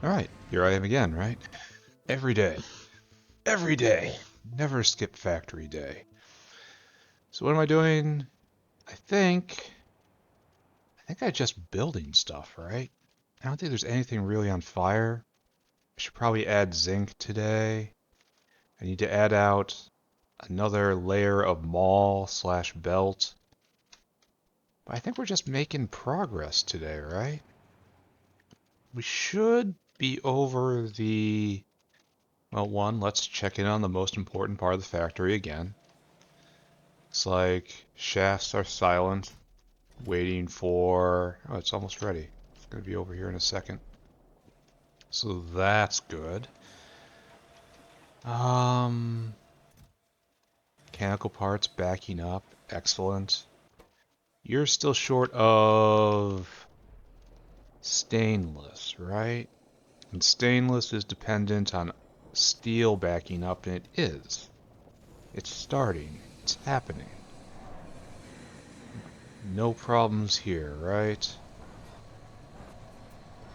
Alright, here I am again, right? Every day. Every day. Never skip factory day. So what am I doing? I think... I just building stuff, right? I don't think there's anything really on fire. I should probably add zinc today. I need to add out another layer of maul slash belt. But I think we're just making progress today, right? We should be over the... Well, one, let's check in on the most important part of the factory again. Looks like shafts are silent, waiting for... Oh, it's almost ready. It's going to be over here in a second. So that's good. Um, Mechanical parts backing up. Excellent. You're still short of stainless, right? And stainless is dependent on steel backing up, and it is. It's starting. It's happening. No problems here, right?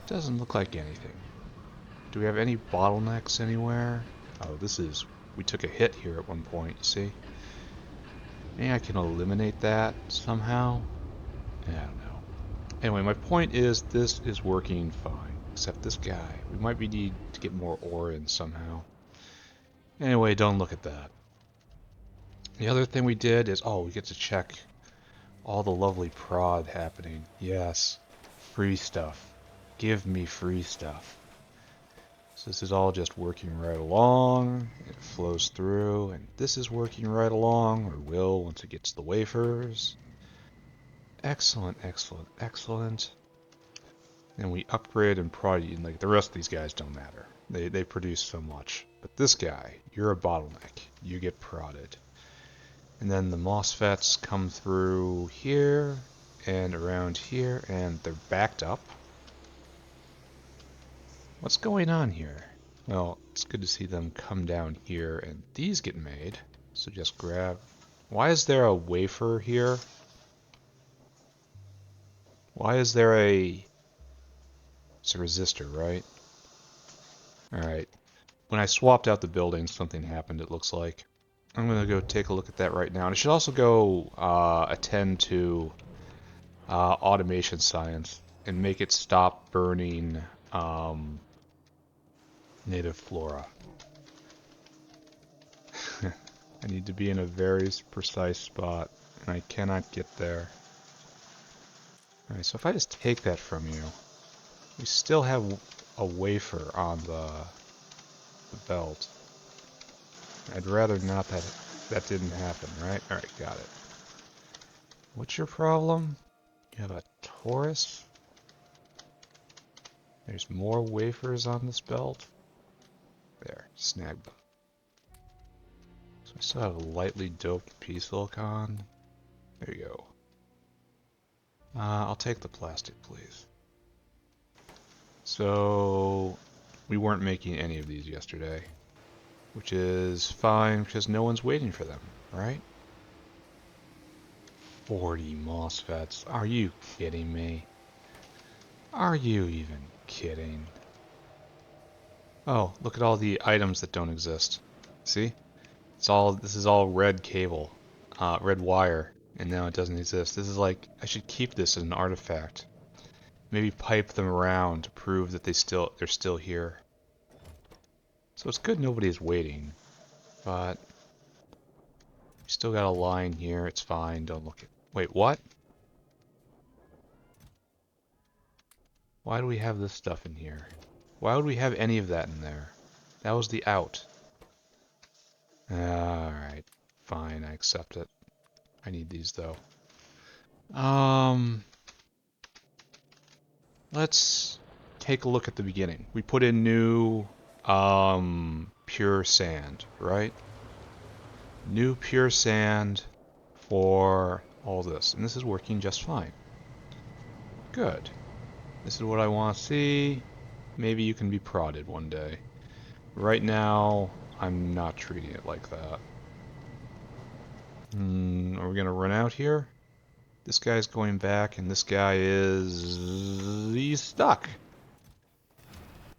Doesn't look like anything. Do we have any bottlenecks anywhere? Oh, this is... We took a hit here at one point, you see? Maybe I can eliminate that somehow? I don't know. Anyway, my point is this is working fine. Except this guy. We might need to get more ore in somehow. Anyway, don't look at that. The other thing we did is... Oh, we get to check all the lovely prod happening. Yes. Free stuff. Give me free stuff. So this is all just working right along. It flows through, and this is working right along, or will once it gets the wafers. Excellent, excellent, excellent. And we upgrade and prod, and like the rest of these guys don't matter. They produce so much. But this guy, you're a bottleneck. You get prodded. And then the MOSFETs come through here and around here, and they're backed up. What's going on here? Well, it's good to see them come down here, and these get made. So just grab... Why is there a wafer here? Why is there a... It's a resistor, right? Alright. When I swapped out the building, something happened, it looks like. I'm going to go take a look at that right now. And I should also go attend to automation science and make it stop burning native flora. I need to be in a very precise spot, and I cannot get there. Alright, so if I just take that from you, we still have a wafer on the belt. I'd rather not that didn't happen, right? Alright, got it. What's your problem? You have a Taurus? There's more wafers on this belt? There, snag them. So I still have a lightly doped P-silicon. There you go. I'll take the plastic, please. So, we weren't making any of these yesterday. Which is fine, because no one's waiting for them, right? 40 MOSFETs. Are you kidding me? Are you even kidding? Oh, look at all the items that don't exist. See? This is all red cable, red wire, and now it doesn't exist. This is like, I should keep this as an artifact. Maybe pipe them around to prove that they're still here. So it's good nobody's waiting, but we still got a line here. It's fine. Don't look at... Wait, what? Why do we have this stuff in here? Why would we have any of that in there? That was the out. Alright. Fine, I accept it. I need these, though. Let's take a look at the beginning. We put in new, pure sand, right? New pure sand for all this. And this is working just fine. Good. This is what I want to see. Maybe you can be prodded one day. Right now, I'm not treating it like that. Are we gonna run out here? This guy's going back, and this guy is... He's stuck.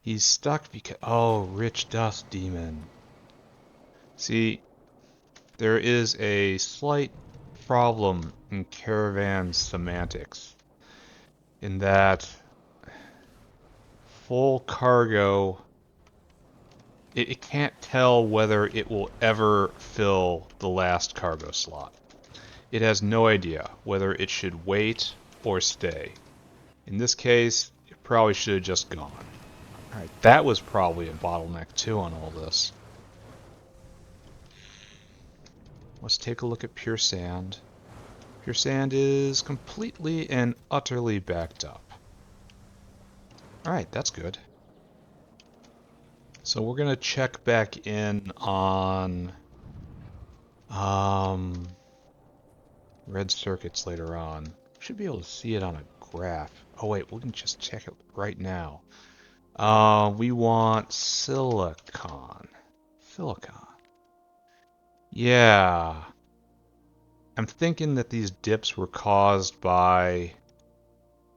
He's stuck because... Oh, rich dust demon. See, there is a slight problem in caravan semantics in that full cargo, it can't tell whether it will ever fill the last cargo slot. It has no idea whether it should wait or stay. In this case, it probably should have just gone. Alright, that was probably a bottleneck too on all this. Let's take a look at pure sand. Pure sand is completely and utterly backed up. Alright, that's good. So we're going to check back in on red circuits later on. Should be able to see it on a graph. Oh wait, we can just check it right now. We want silicon. Silicon. Yeah. I'm thinking that these dips were caused by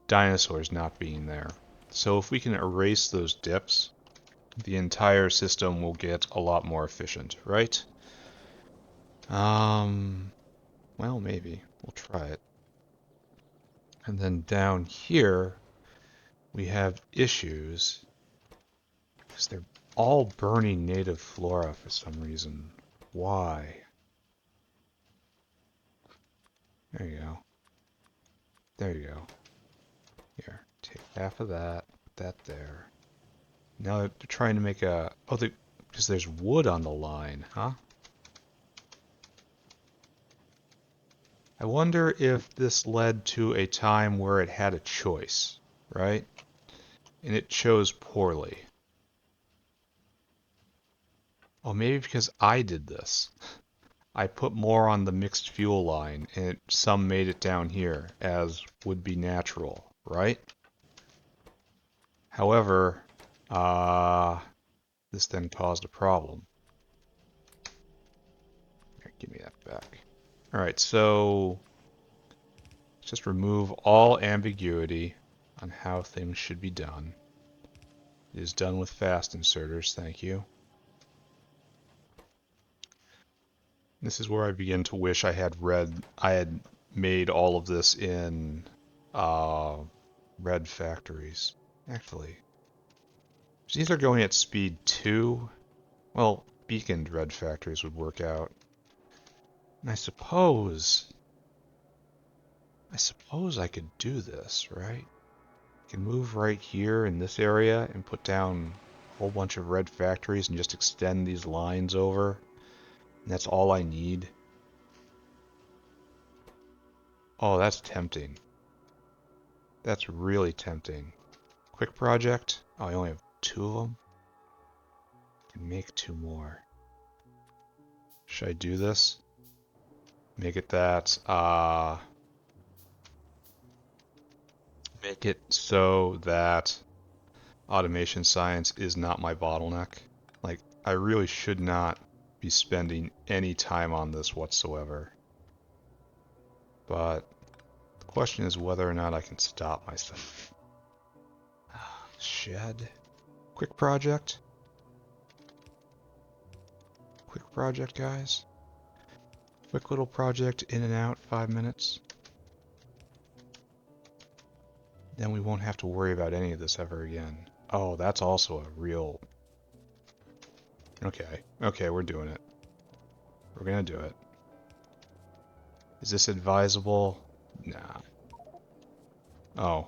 dinosaurs not being there. So if we can erase those dips, the entire system will get a lot more efficient, right? Well, maybe. We'll try it. And then down here, we have issues because they're all burning native flora for some reason. Why? There you go. There you go. Here, take half of that, put that there. Now they're trying to make a... Oh, because there's wood on the line, huh? I wonder if this led to a time where it had a choice, right? And it chose poorly. Oh, maybe because I did this. I put more on the mixed fuel line, and some made it down here, as would be natural, right? However, this then caused a problem. Here, give me that back. Alright, so let's just remove all ambiguity on how things should be done. It is done with fast inserters, thank you. This is where I begin to wish I had made all of this in red factories. Actually, these are going at speed 2. Well, beaconed red factories would work out. And I suppose I could do this, right? I can move right here in this area and put down a whole bunch of red factories and just extend these lines over. And that's all I need. Oh, that's tempting. That's really tempting. Quick project. Oh, I only have 2 of them. I can make 2 more. Should I do this? Make it that, make it so that automation science is not my bottleneck. Like, I really should not be spending any time on this whatsoever. But the question is whether or not I can stop myself. Shed. Quick project. Quick project, guys. Quick little project, in and out, 5 minutes. Then we won't have to worry about any of this ever again. Oh, that's also a real... Okay, we're doing it. We're gonna do it. Is this advisable? Nah. Oh.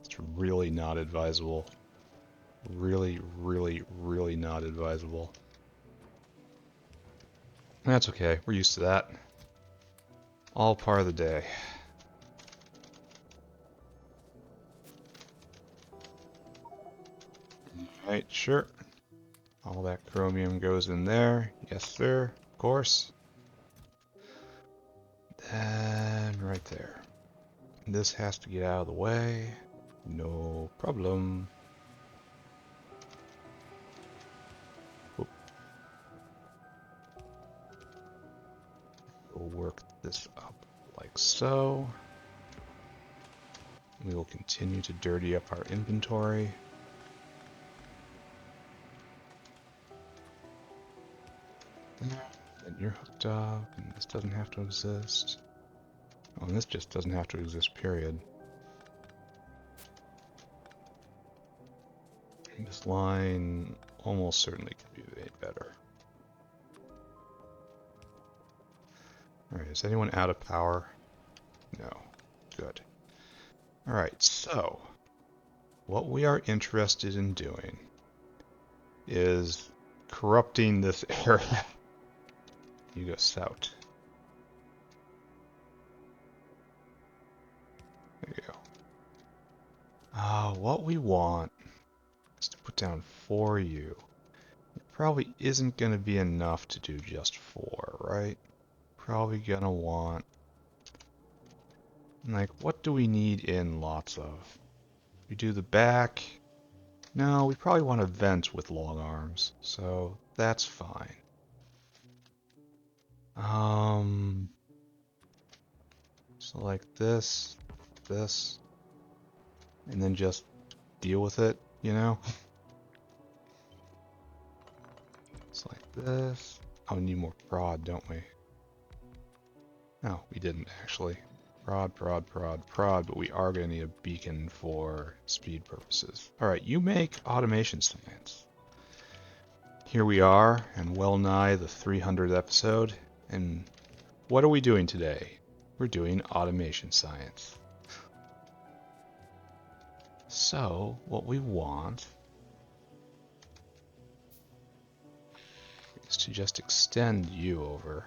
It's really not advisable. Really, really, really not advisable. That's okay, we're used to that. All part of the day. Alright, sure. All that chromium goes in there. Yes, sir. Of course. Then right there. This has to get out of the way. No problem. Oop. We'll work this up like so. We will continue to dirty up our inventory. And you're hooked up, and this doesn't have to exist. Oh, and this just doesn't have to exist, period. And this line almost certainly could be made better. Alright, is anyone out of power? No. Good. Alright, so what we are interested in doing is corrupting this area. You go south. There you go. What we want is to put down 4U. It probably isn't going to be enough to do just 4, right? Probably going to want... Like, what do we need in lots of? We do the back. No, we probably want a vent with long arms, so that's fine. So like this, and then just deal with it, you know? It's like this. Oh, we need more prod, don't we? No, we didn't actually. Prod, but we are going to need a beacon for speed purposes. Alright, you make automation science. Here we are, and well nigh the 300th episode, and what are we doing today? We're doing automation science. So, what we want is to just extend you over.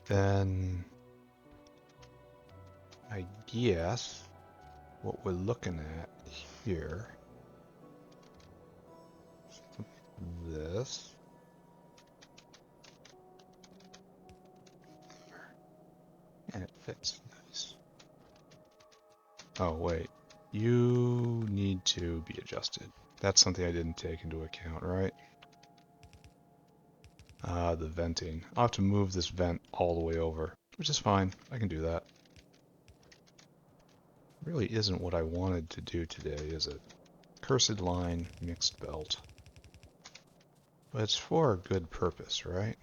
Then, I guess, what we're looking at here, this, and it fits. Nice. Oh, wait. You need to be adjusted. That's something I didn't take into account, right? The venting. I'll have to move this vent all the way over, which is fine. I can do that. Really isn't what I wanted to do today, is it? Cursed line, mixed belt. But it's for a good purpose, right?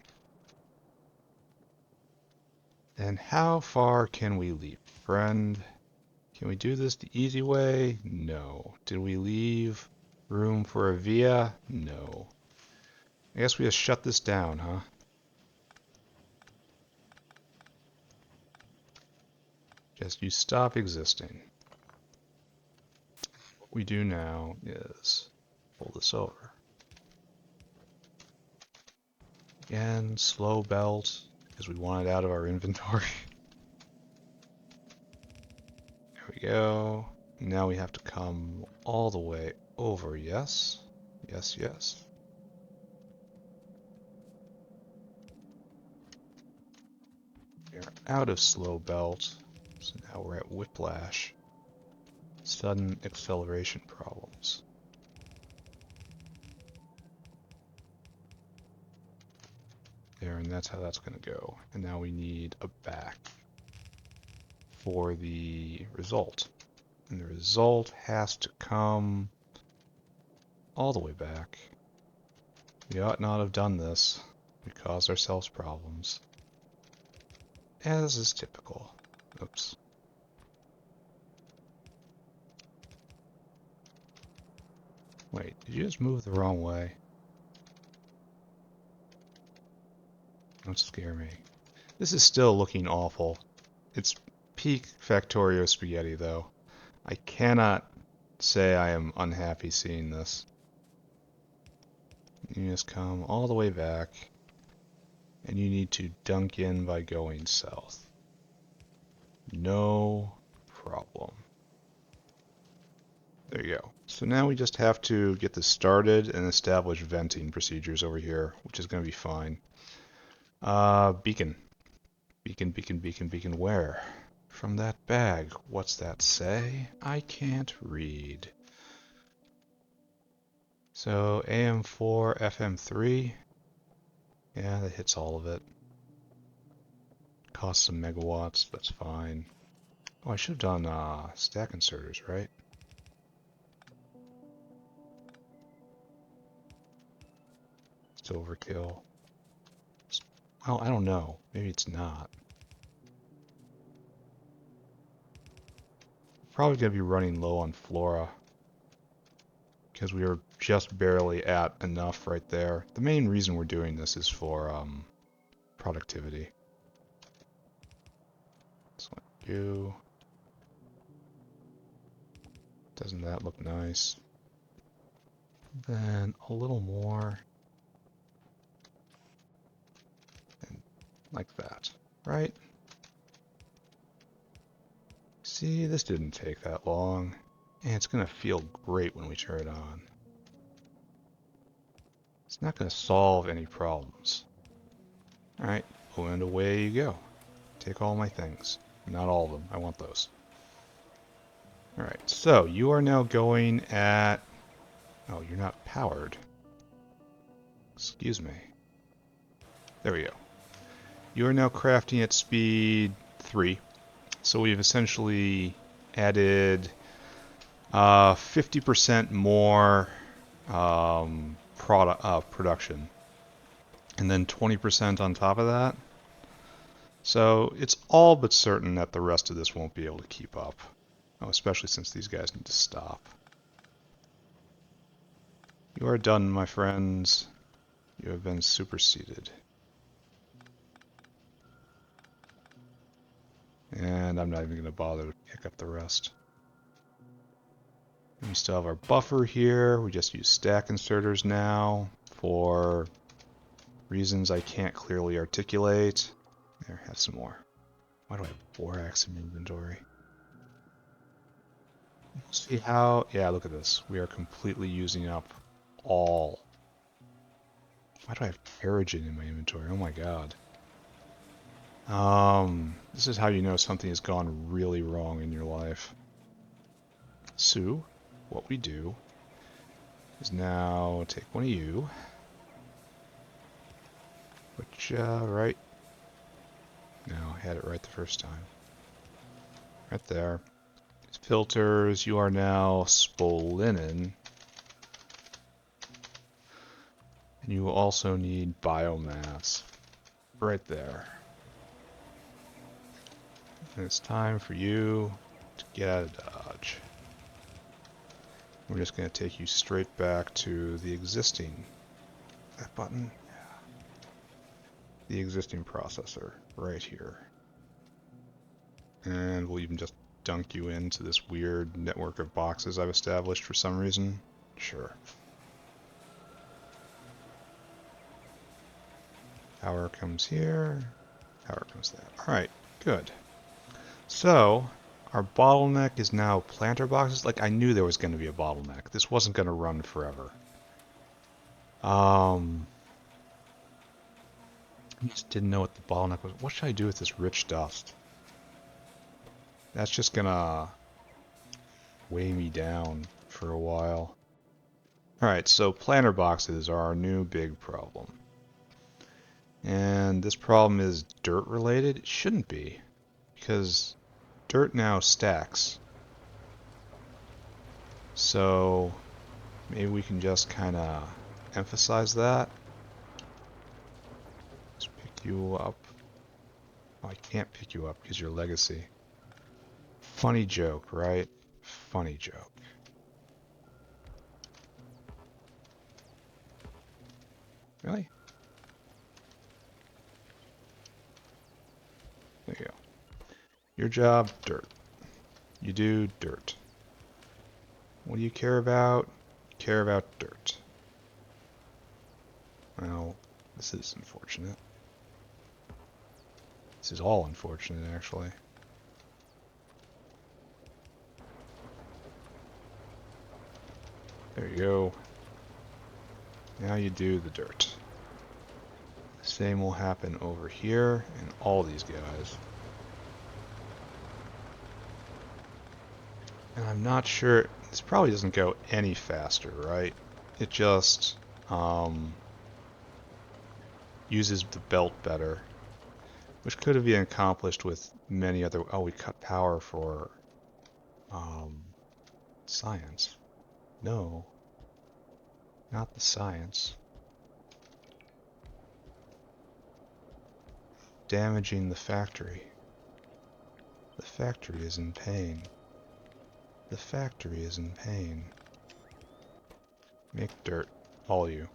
And how far can we leap, friend? Can we do this the easy way? No. Did we leave room for a via? No. I guess we just shut this down, huh? Just you stop existing. What we do now is pull this over. Again, slow belt, because we want it out of our inventory. There we go. Now we have to come all the way over, yes? Yes, yes. We're out of slow belt, so now we're at whiplash. Sudden acceleration problems. There, and that's how that's going to go. And now we need a back for the result. And the result has to come all the way back. We ought not have done this. We caused ourselves problems. As is typical. Oops. Wait, did you just move the wrong way? Don't scare me. This is still looking awful. It's peak Factorio spaghetti, though. I cannot say I am unhappy seeing this. You just come all the way back, and you need to dunk in by going south. No problem. There you go. So now we just have to get this started and establish venting procedures over here, which is going to be fine. Beacon. Beacon where? From that bag. What's that say? I can't read. So AM4, FM3. Yeah, that hits all of it. Costs some megawatts, that's fine. Oh, I should have done stack inserters, right? It's overkill. Well, I don't know. Maybe it's not. Probably going to be running low on flora because we are just barely at enough right there. The main reason we're doing this is for productivity. Let's let you. Doesn't that look nice? Then a little more. And like that, right? See, this didn't take that long. And it's going to feel great when we turn it on. It's not going to solve any problems. Alright, and away you go. Take all my things. Not all of them. I want those. Alright, so you are now going at... Oh, you're not powered. Excuse me. There we go. You are now crafting at speed 3. So we've essentially added 50% more production. And then 20% on top of that. So it's all but certain that the rest of this won't be able to keep up. Oh, especially since these guys need to stop. You are done, my friends. You have been superseded. And I'm not even going to bother to pick up the rest. We still have our buffer here. We just use stack inserters now for reasons I can't clearly articulate. There, have some more. Why do I have borax in inventory? See how... Yeah, look at this. We are completely using up all. Why do I have Terrigen in my inventory? Oh my god. This is how you know something has gone really wrong in your life. So, what we do is now take one of you. Which, right... No, I had it right the first time. Right there. Filters, you are now Spolinin. And you will also need biomass. Right there. And it's time for you to get out of Dodge. We're just going to take you straight back to the existing... That button? Yeah. The existing processor, right here. And we'll even just dunk you into this weird network of boxes I've established for some reason. Sure. Power comes here. Power comes there. Alright, good. So, our bottleneck is now planter boxes. Like, I knew there was going to be a bottleneck. This wasn't going to run forever. I just didn't know what the bottleneck was. What should I do with this rich dust? That's just going to weigh me down for a while. Alright, so planter boxes are our new big problem. And this problem is dirt related? It shouldn't be, because dirt now stacks. So maybe we can just kind of emphasize that. Let's pick you up. Oh, I can't pick you up because you're legacy. Funny joke, right? Funny joke. Really? There you go. Your job, dirt. You do dirt. What do you care about? You care about dirt. Well, this is unfortunate. This is all unfortunate, actually. There you go. Now you do the dirt. The same will happen over here and all these guys. And I'm not sure, this probably doesn't go any faster, right? It just uses the belt better, which could have been accomplished with many other... Oh, we cut power for science. No, not the science. damaging the factory. The factory is in pain. The factory is in pain. Make dirt. All you.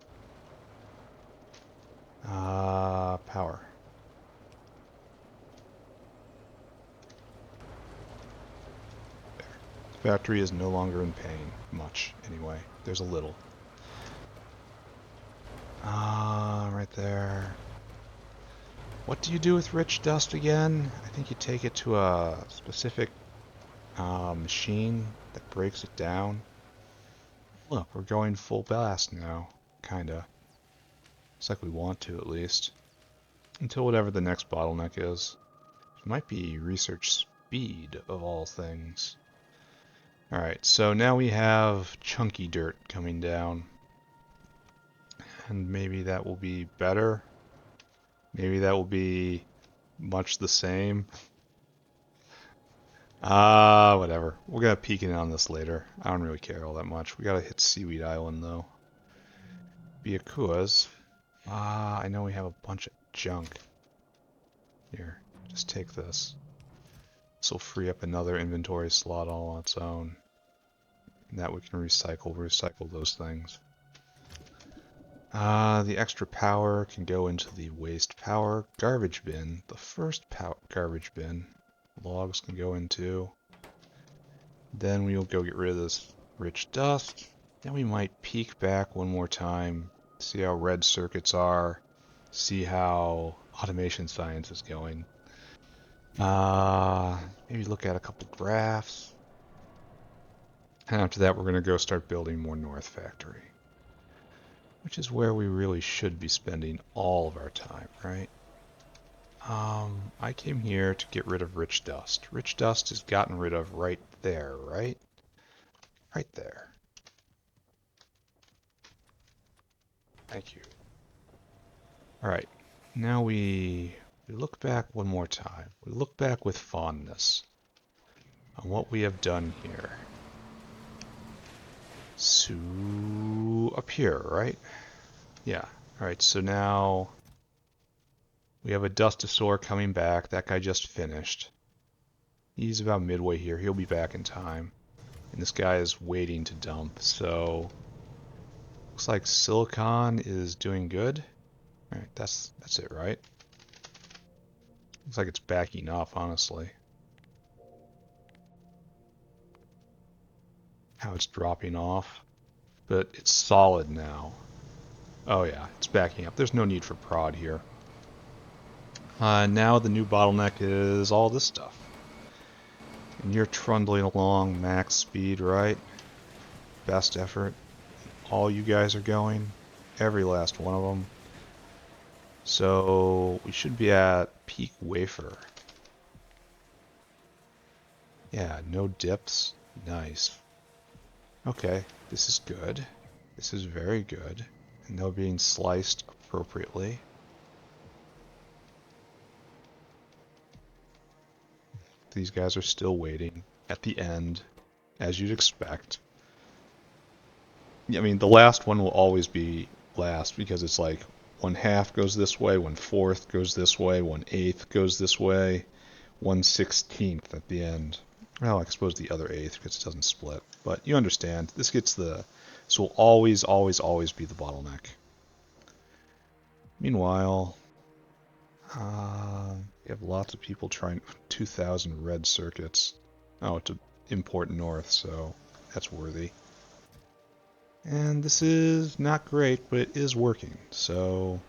Power. There. The factory is no longer in pain. Much, anyway. There's a little. Right there. What do you do with rich dust again? I think you take it to a specific machine that breaks it down. Look, we're going full blast now. Kinda. Looks like we want to, at least. Until whatever the next bottleneck is. It might be research speed, of all things. Alright, so now we have chunky dirt coming down. And maybe that will be better. Maybe that will be much the same. Whatever. We're gonna peek in on this later. I don't really care all that much. We gotta hit Seaweed Island, though. Byakuas. I know we have a bunch of junk. Here, just take this. This will free up another inventory slot all on its own. And that we can recycle those things. The extra power can go into the waste power garbage bin. The first garbage bin. Logs can go into. Then we'll go get rid of this rich dust. Then we might peek back one more time, see how red circuits are, see how automation science is going. Maybe look at a couple graphs. And after that, we're going to go start building more North Factory. Which is where we really should be spending all of our time, right? I came here to get rid of rich dust. Rich dust is gotten rid of right there, right? Right there. Thank you. Alright, now we look back one more time. We look back with fondness on what we have done here. So, up here, right? Yeah. Alright, so now we have a Dustosaur coming back. That guy just finished. He's about midway here. He'll be back in time. And this guy is waiting to dump, so looks like Silicon is doing good. Alright, that's it, right? Looks like it's backing up, honestly. How it's dropping off. But it's solid now. Oh yeah, it's backing up. There's no need for prod here. Now the new bottleneck is all this stuff. And you're trundling along max speed, right? Best effort. All you guys are going. Every last one of them. So we should be at peak wafer. Yeah, no dips. Nice. Okay, this is good. This is very good. And they're being sliced appropriately. These guys are still waiting at the end, as you'd expect. I mean, the last one will always be last because it's like 1/2 goes this way, 1/4 goes this way, 1/8 goes this way, 1/16 at the end. Well, I suppose the other 1/8 because it doesn't split. But you understand. This will always, always, always be the bottleneck. Meanwhile, we have lots of people trying 2,000 red circuits. Oh, to import north, so that's worthy. And this is not great, but it is working, so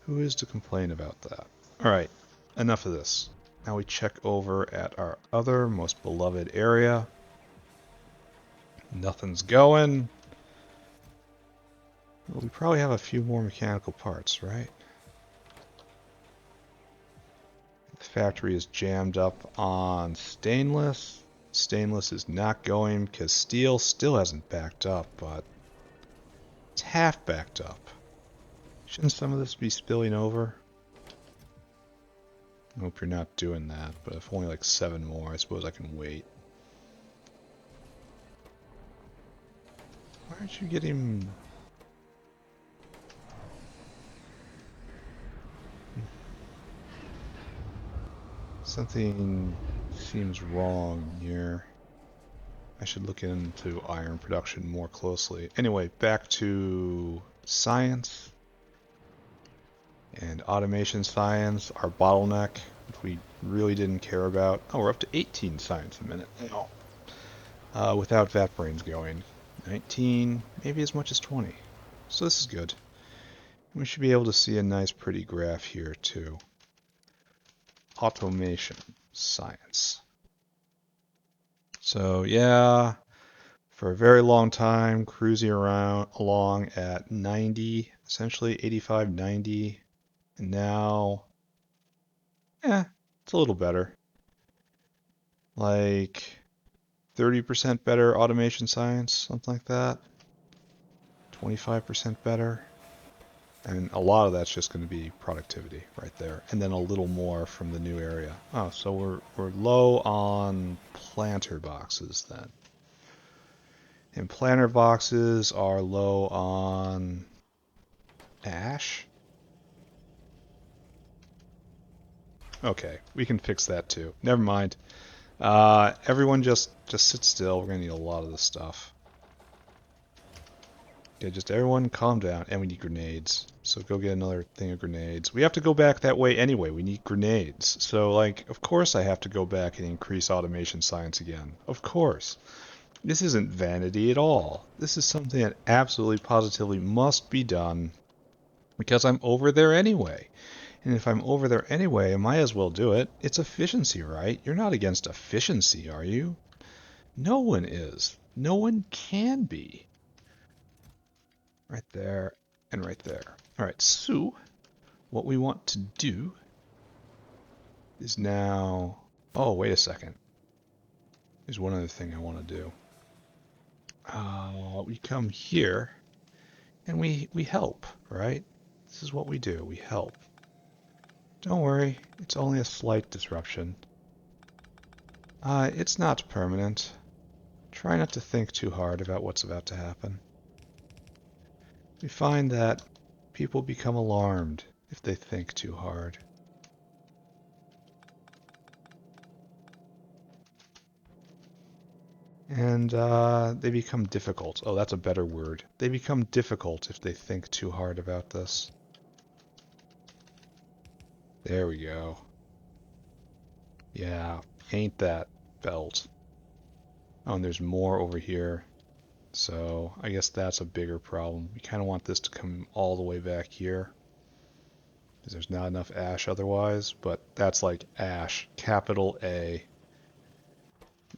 who is to complain about that? Alright, enough of this. Now we check over at our other most beloved area. Nothing's going. Well, we probably have a few more mechanical parts, right? The factory is jammed up on stainless. Stainless is not going because steel still hasn't backed up, but it's half backed up. Shouldn't some of this be spilling over? I hope you're not doing that, but if only like 7 more, I suppose I can wait. Why aren't you getting... Something seems wrong here. I should look into iron production more closely. Anyway, back to science and automation science, our bottleneck, which we really didn't care about. Oh, we're up to 18 science a minute now. Without vat brains going. 19, maybe as much as 20. So this is good. We should be able to see a nice pretty graph here too. Automation science. So yeah, for a very long time, cruising along at 90, essentially 85, 90, and now, it's a little better. Like 30% better automation science, something like that. 25% better. And a lot of that's just going to be productivity right there. And then a little more from the new area. Oh, so we're low on planter boxes then. And planter boxes are low on ash. Okay, we can fix that too. Never mind. Everyone just sit still. We're going to need a lot of this stuff. Okay, just everyone calm down. And we need grenades. So go get another thing of grenades. We have to go back that way anyway. We need grenades. So, like, of course I have to go back and increase automation science again. Of course. This isn't vanity at all. This is something that absolutely positively must be done because I'm over there anyway. And if I'm over there anyway, I might as well do it. It's efficiency, right? You're not against efficiency, are you? No one is. No one can be. Right there and right there. All right, so what we want to do is now... Oh, wait a second. There's one other thing I want to do. We come here and we help, right? This is what we do. We help. Don't worry, it's only a slight disruption. It's not permanent. Try not to think too hard about what's about to happen. We find that people become alarmed if they think too hard. And they become difficult. Oh, that's a better word. They become difficult if they think too hard about this. There we go. Yeah, ain't that belt. Oh, and there's more over here. So I guess that's a bigger problem. We kind of want this to come all the way back here. Because there's not enough ash otherwise. But that's like ash. Capital A.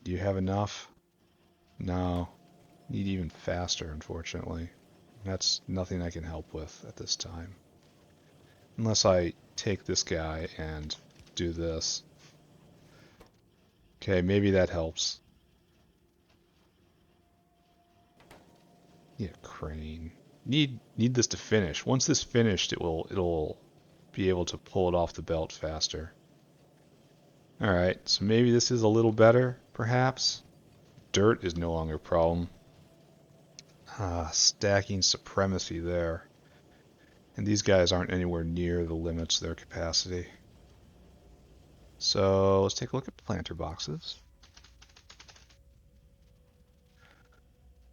Do you have enough? No. Need even faster, unfortunately. That's nothing I can help with at this time. Unless I take this guy and do this. Okay, maybe that helps. Yeah, crane. Need this to finish. Once this finished, it'll be able to pull it off the belt faster. Alright, so maybe this is a little better, perhaps. Dirt is no longer a problem. Stacking supremacy there. And these guys aren't anywhere near the limits of their capacity. So let's take a look at planter boxes.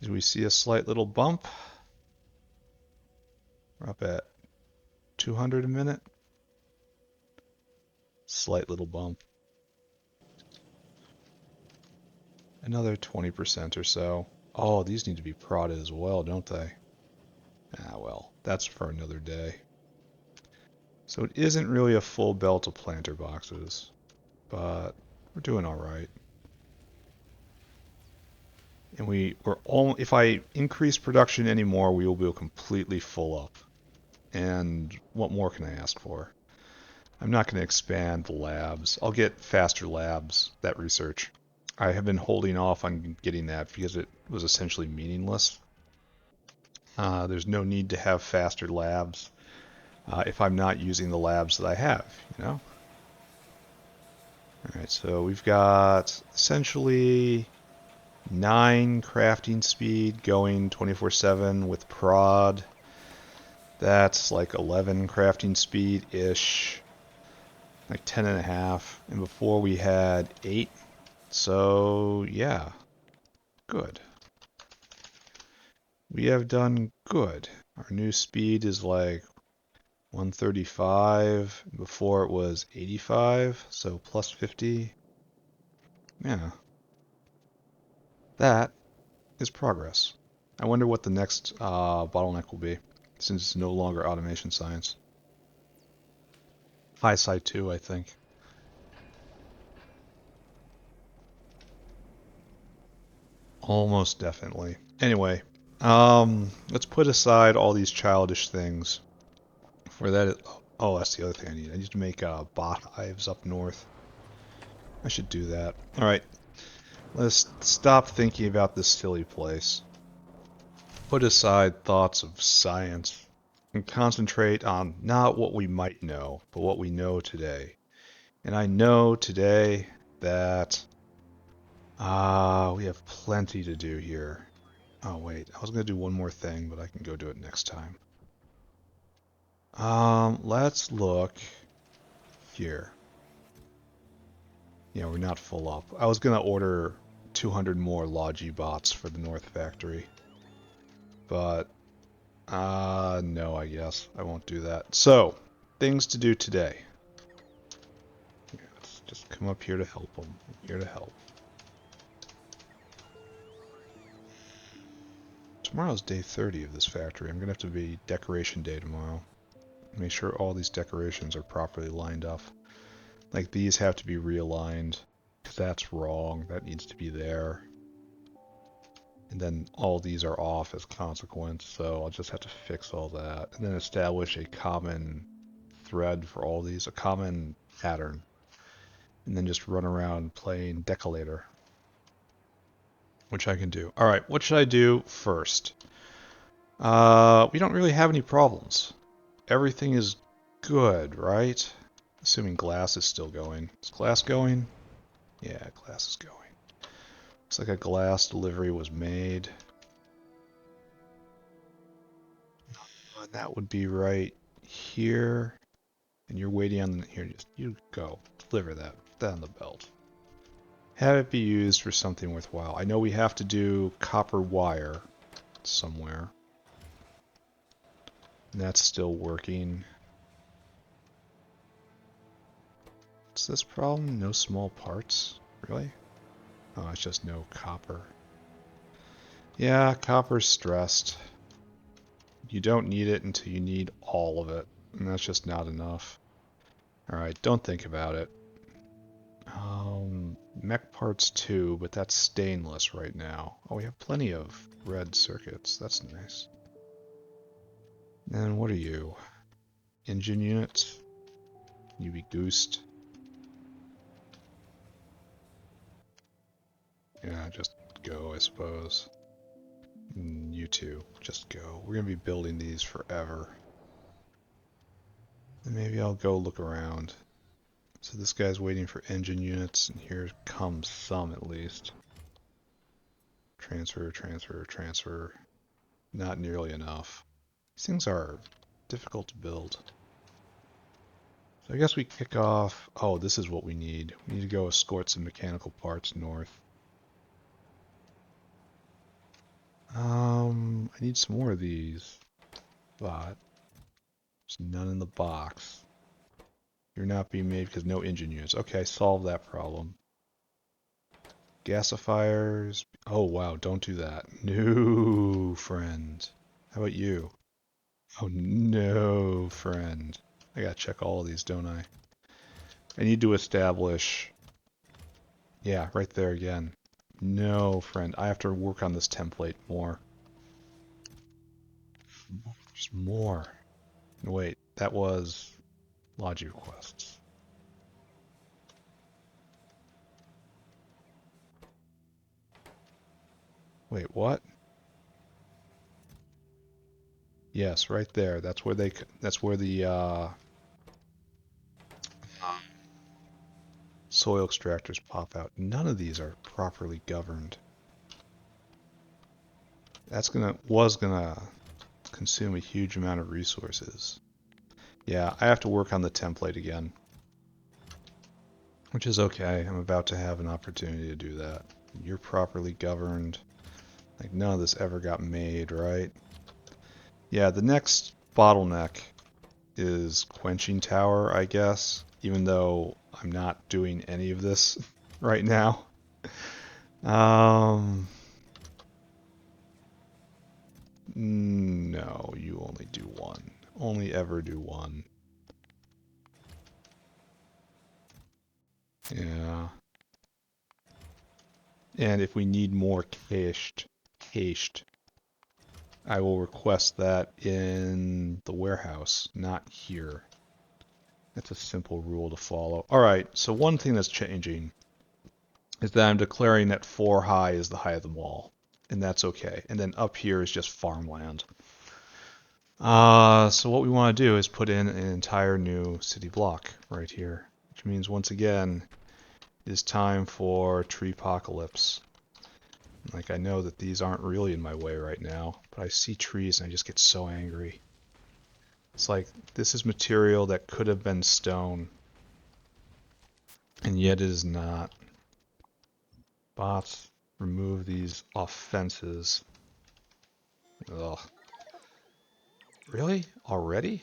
Do we see a slight little bump? We're up at 200 a minute. Slight little bump. Another 20% or so. Oh, these need to be prodded as well, don't they? Ah, well, that's for another day. So it isn't really a full belt of planter boxes, but we're doing all right. And if I increase production anymore, we will be completely full up. And what more can I ask for? I'm not going to expand the labs. I'll get faster labs, that research. I have been holding off on getting that because it was essentially meaningless. There's no need to have faster labs if I'm not using the labs that I have, you know? Alright, so we've got essentially 9 crafting speed going 24/7 with prod. That's like 11 crafting speed-ish. like 10.5, and before we had 8. So yeah, good. We have done good. Our new speed is like 135. Before it was 85, so plus 50. Yeah, that is progress. I wonder what the next bottleneck will be, since it's no longer automation science. High side 2, I think. Almost definitely. Anyway, let's put aside all these childish things. For that, oh, that's the other thing I need. I need to make bot hives up north. I should do that. All right, let's stop thinking about this silly place. Put aside thoughts of science and concentrate on not what we might know, but what we know today. And I know today that we have plenty to do here. Oh wait, I was gonna do one more thing, but I can go do it next time. Let's look here. Yeah, we're not full up. I was gonna order 200 more Logi bots for the North Factory, but no, I guess I won't do that. So, things to do today. Yeah, let's just come up here to help them. I'm here to help. Tomorrow's day 30 of this factory. I'm gonna have to be decoration day tomorrow. Make sure all these decorations are properly lined up. Like these have to be realigned, because that's wrong. That needs to be there. And then all these are off as consequence, so I'll just have to fix all that. And then establish a common thread for all these, a common pattern. And then just run around playing Decolator, which I can do. Alright, what should I do first? We don't really have any problems. Everything is good, right? Assuming glass is still going. Is glass going? Yeah, glass is going. Looks like a glass delivery was made. And that would be right here. And you're waiting on the, here, just you go. Deliver that. Put that on the belt. Have it be used for something worthwhile. I know we have to do copper wire somewhere. And that's still working. What's this problem? No small parts? Really? Oh, it's just no copper. Yeah, copper's stressed. You don't need it until you need all of it. And that's just not enough. Alright, don't think about it. Mech parts too, but that's stainless right now. Oh, we have plenty of red circuits. That's nice. And what are you? Engine units? You be goosed. Yeah, just go, I suppose. You too, just go. We're gonna be building these forever. And maybe I'll go look around. So this guy's waiting for engine units, and here comes some at least. Transfer, transfer, transfer. Not nearly enough. These things are difficult to build. So I guess we kick off... Oh, this is what we need. We need to go escort some mechanical parts north. I need some more of these, but there's none in the box. You're not being made because no engine units. Okay, I solved that problem. Gasifiers. Oh, wow, don't do that. No, friend. How about you? Oh, no, friend. I gotta check all of these, don't I? I need to establish... Yeah, right there again. No, friend. I have to work on this template more. Just more. Wait, that was Logi requests. Wait, what? Yes, right there. That's where they. That's where the soil extractors pop out. None of these are properly governed. That's was gonna consume a huge amount of resources. Yeah, I have to work on the template again. Which is okay. I'm about to have an opportunity to do that. You're properly governed. Like, none of this ever got made, right? Yeah, the next bottleneck is quenching tower, I guess, even though I'm not doing any of this right now. No, you only do one. Only ever do one. Yeah. And if we need more cached, I will request that in the warehouse, not here. That's a simple rule to follow. Alright, so one thing that's changing is that I'm declaring that 4 high is the height of the mall. And that's okay. And then up here is just farmland. So what we want to do is put in an entire new city block right here. Which means, once again, it is time for tree apocalypse. Like, I know that these aren't really in my way right now, but I see trees and I just get so angry. It's like, this is material that could have been stone, and yet it is not. Bots, remove these off fences. Ugh. Really? Already?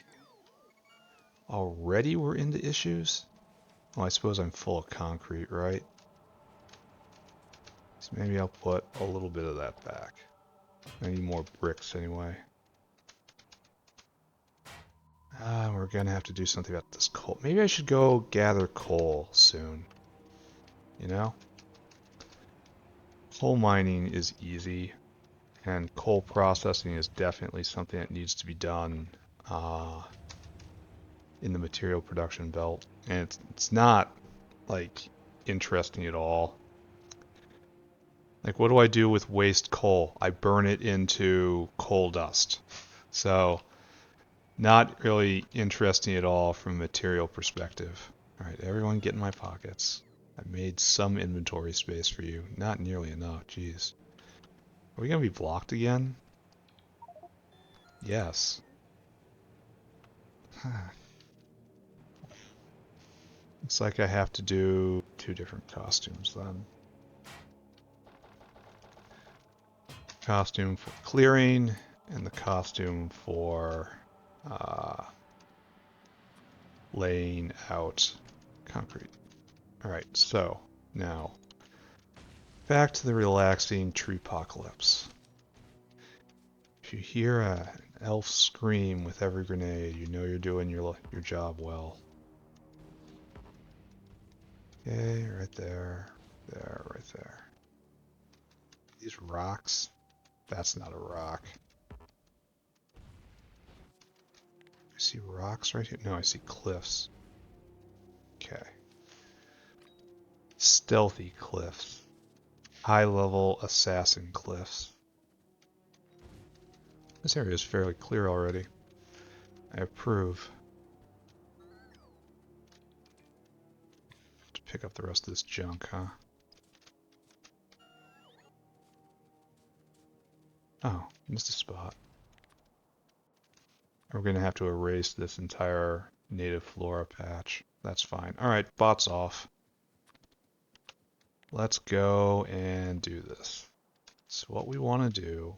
Already we're into issues? Well, I suppose I'm full of concrete, right? So maybe I'll put a little bit of that back. I need more bricks anyway. We're gonna have to do something about this coal. Maybe I should go gather coal soon. You know? Coal mining is easy, and coal processing is definitely something that needs to be done in the material production belt. And it's not, like, interesting at all. Like, what do I do with waste coal? I burn it into coal dust. So, not really interesting at all from a material perspective. Alright, everyone get in my pockets. I made some inventory space for you. Not nearly enough, jeez. Are we gonna be blocked again? Yes. Looks like I have to do 2 different costumes then. Costume for clearing, and the costume for laying out concrete. Alright, so now back to the relaxing tree apocalypse. If you hear an elf scream with every grenade, you know you're doing your job well. Okay, right there, right there. These rocks? That's not a rock. I see rocks right here. No, I see cliffs. Okay. Stealthy cliffs. High-level assassin cliffs. This area is fairly clear already. I approve. To pick up the rest of this junk, huh? Oh, missed a spot. We're going to have to erase this entire native flora patch. That's fine. Alright, bots off. Let's go and do this. So what we want to do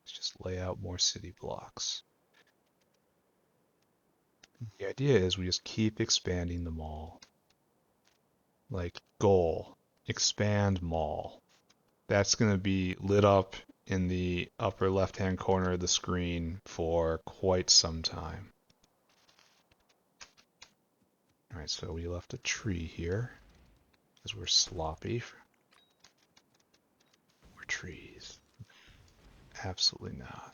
is just lay out more city blocks. The idea is we just keep expanding the mall. Like, goal, expand mall. That's going to be lit up in the upper left-hand corner of the screen for quite some time. Alright, so we left a tree here, because we're sloppy. More trees. Absolutely not.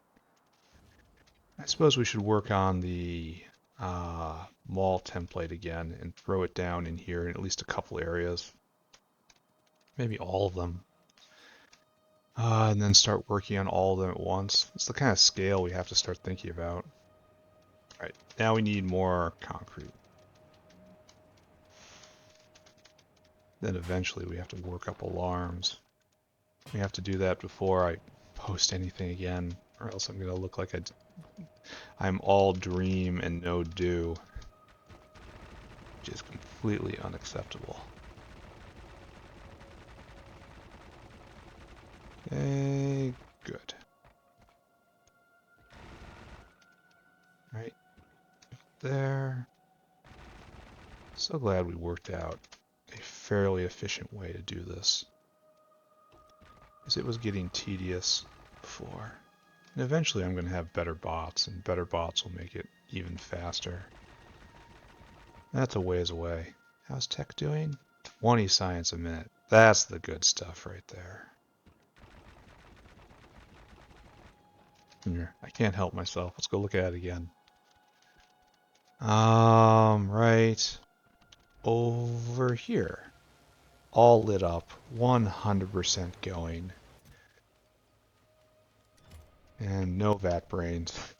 I suppose we should work on the mall template again and throw it down in here in at least a couple areas. Maybe all of them. And then start working on all of them at once. It's the kind of scale we have to start thinking about. Alright, now we need more concrete. Then eventually we have to work up alarms. We have to do that before I post anything again, or else I'm going to look like I'm all dream and no do. Which is completely unacceptable. Okay, good. Right there. So glad we worked out a fairly efficient way to do this, because it was getting tedious before. And eventually I'm going to have better bots, and better bots will make it even faster. That's a ways away. How's tech doing? 20 science a minute. That's the good stuff right there. Here, I can't help myself. Let's go look at it again. Right over here. All lit up, 100% going. And no vat brains.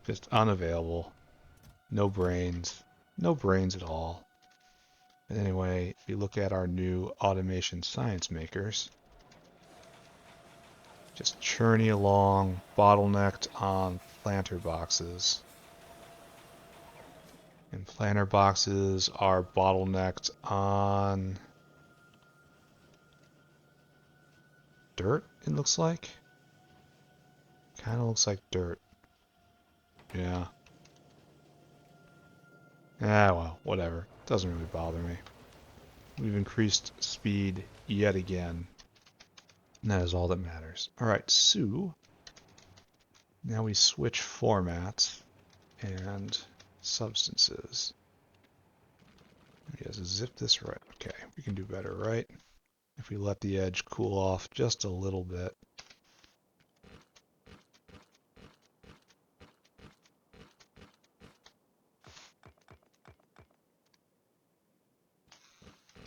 Just unavailable. No brains. No brains at all. But anyway, if you look at our new automation science makers, just churning along, bottlenecked on planter boxes. And planter boxes are bottlenecked on dirt, it looks like. Kind of looks like dirt. Yeah. Ah, well, whatever. Doesn't really bother me. We've increased speed yet again. And that is all that matters. Alright, so now we switch formats and substances. Yes, zip this right. Okay, we can do better, right? If we let the edge cool off just a little bit.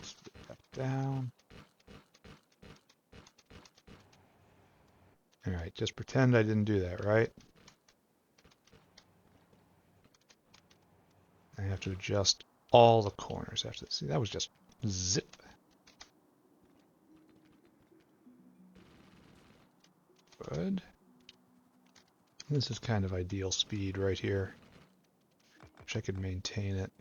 Split that down. Alright, just pretend I didn't do that, right? I have to adjust all the corners after this. See, that was just zip. Good. This is kind of ideal speed right here. Wish I could maintain it.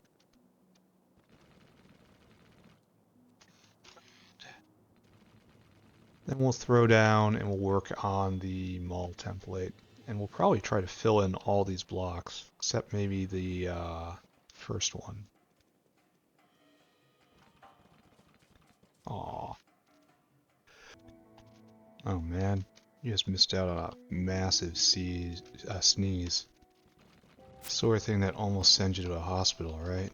Then we'll throw down and we'll work on the mall template. And we'll probably try to fill in all these blocks, except maybe the first one. Aw. Oh man, you just missed out on a massive sneeze. Sort of thing that almost sends you to a hospital, right?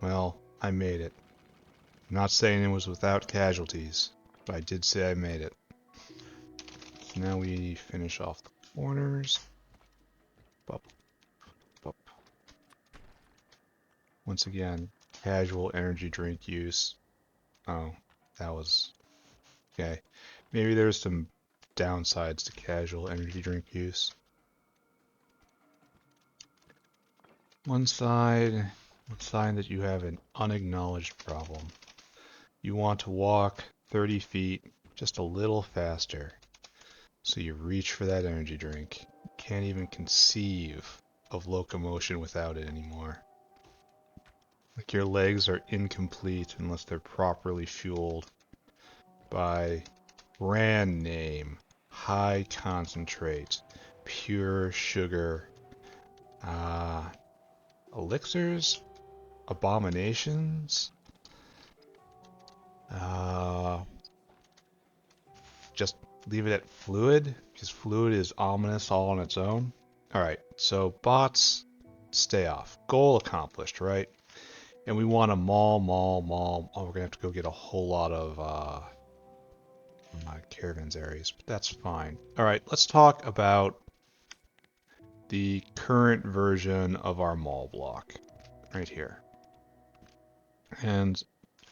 Well, I made it. I'm not saying it was without casualties, but I did say I made it. So now we finish off the corners. Bup, bup. Once again, casual energy drink use. Oh, that was... okay. Maybe there's some downsides to casual energy drink use. One sign that you have an unacknowledged problem. You want to walk 30 feet just a little faster. So you reach for that energy drink. You can't even conceive of locomotion without it anymore. Like your legs are incomplete unless they're properly fueled by brand name, high concentrate, pure sugar, elixirs, abominations, just leave it at fluid, because fluid is ominous all on its own. Alright, so bots, stay off. Goal accomplished, right? And we want to maul. Oh, we're going to have to go get a whole lot of caravans areas, but that's fine. Alright, let's talk about the current version of our mall block, right here. And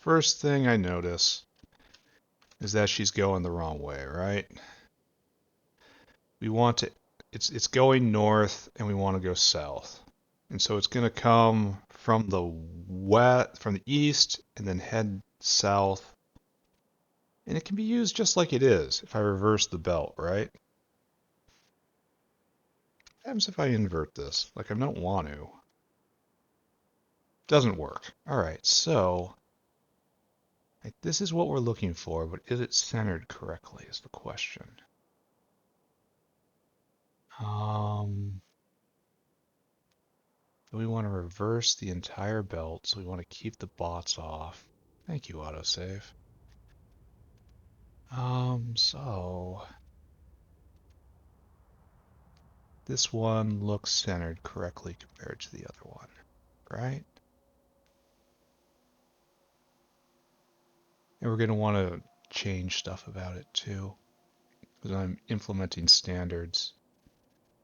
first thing I notice is that she's going the wrong way, right? We want to, it's going north and we want to go south. And so it's going to come from from the east and then head south. And it can be used just like it is if I reverse the belt, right? What happens if I invert this? Like I don't want to. Doesn't work. Alright, so Like, this is what we're looking for, but is it centered correctly is the question. We want to reverse the entire belt, so we want to keep the bots off. Thank you, autosave. So this one looks centered correctly compared to the other one, right? And we're going to want to change stuff about it too, because I'm implementing standards.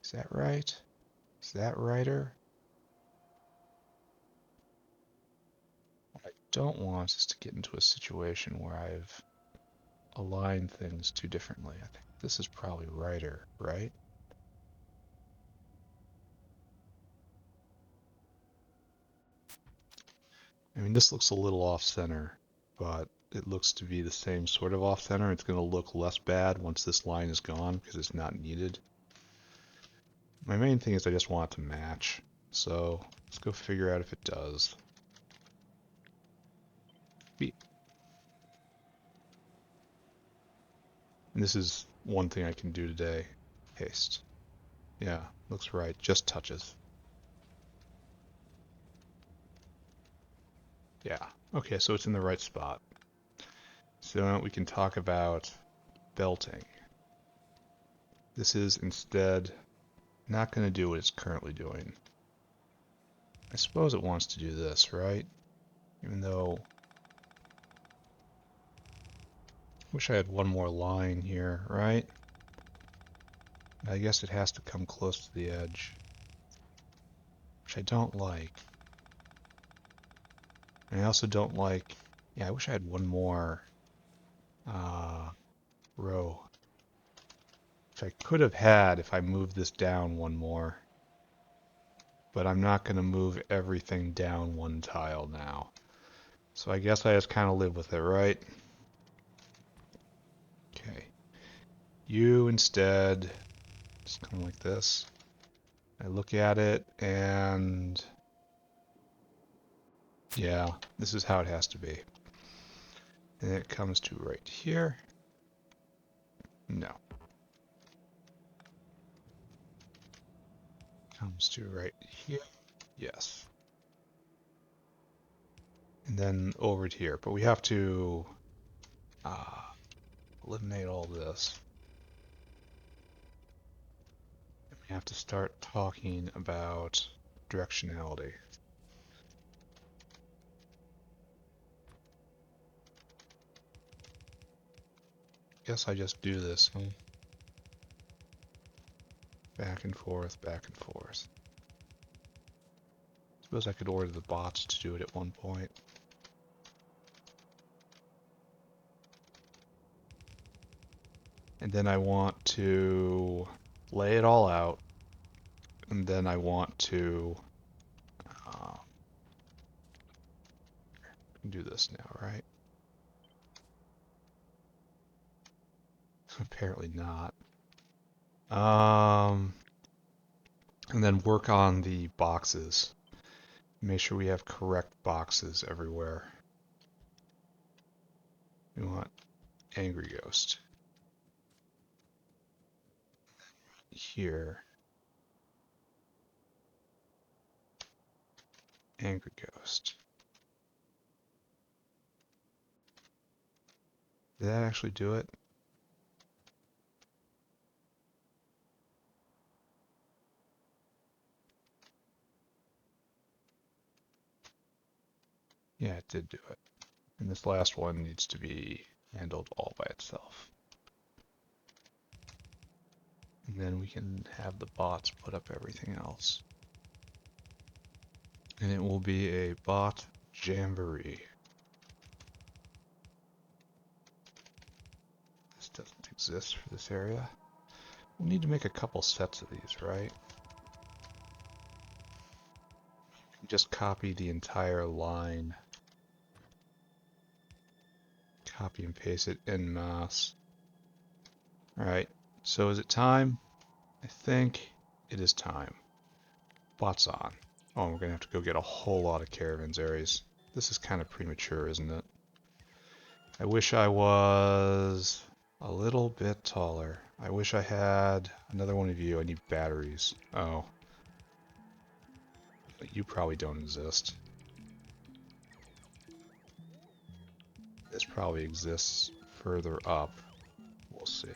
Is that right? Is that righter? What I don't want is to get into a situation where I've aligned things too differently. I think this is probably righter, right? I mean, this looks a little off-center, but it looks to be the same sort of off-center. It's going to look less bad once this line is gone because it's not needed. My main thing is I just want it to match. So let's go figure out if it does. Beep. And this is one thing I can do today. Paste. Yeah, looks right. Just touches. Yeah. Okay, so it's in the right spot. So now we can talk about belting. This is instead not going to do what it's currently doing. I suppose it wants to do this, right? Even though wish I had one more line here, right? I guess it has to come close to the edge, which I don't like. And I also don't like, yeah, I wish I had one more row, which I could have had if I moved this down one more. But I'm not going to move everything down one tile now. So I guess I just kind of live with it, right? Okay. You instead, just come like this. I look at it and yeah, this is how it has to be. And it comes to right here. No. Comes to right here. Yes. And then over to here. But we have to eliminate all this. And we have to start talking about directionality. Guess I just do this, huh? Back and forth, back and forth. Suppose I could order the bots to do it at one point. And then I want to lay it all out. And then I want to do this now, right? Apparently not. And then work on the boxes. Make sure we have correct boxes everywhere. We want Angry Ghost. Here. Angry Ghost. Did that actually do it? Yeah, it did do it. And this last one needs to be handled all by itself. And then we can have the bots put up everything else. And it will be a bot jamboree. This doesn't exist for this area. We'll need to make a couple sets of these, right? Just copy the entire line. Copy and paste it en masse. Alright, so is it time? I think it is time. Bots on. Oh, we're gonna have to go get a whole lot of caravans areas. This is kind of premature, isn't it? I wish I was a little bit taller. I wish I had another one of you. I need batteries. Oh. You probably don't exist. This probably exists further up. We'll see.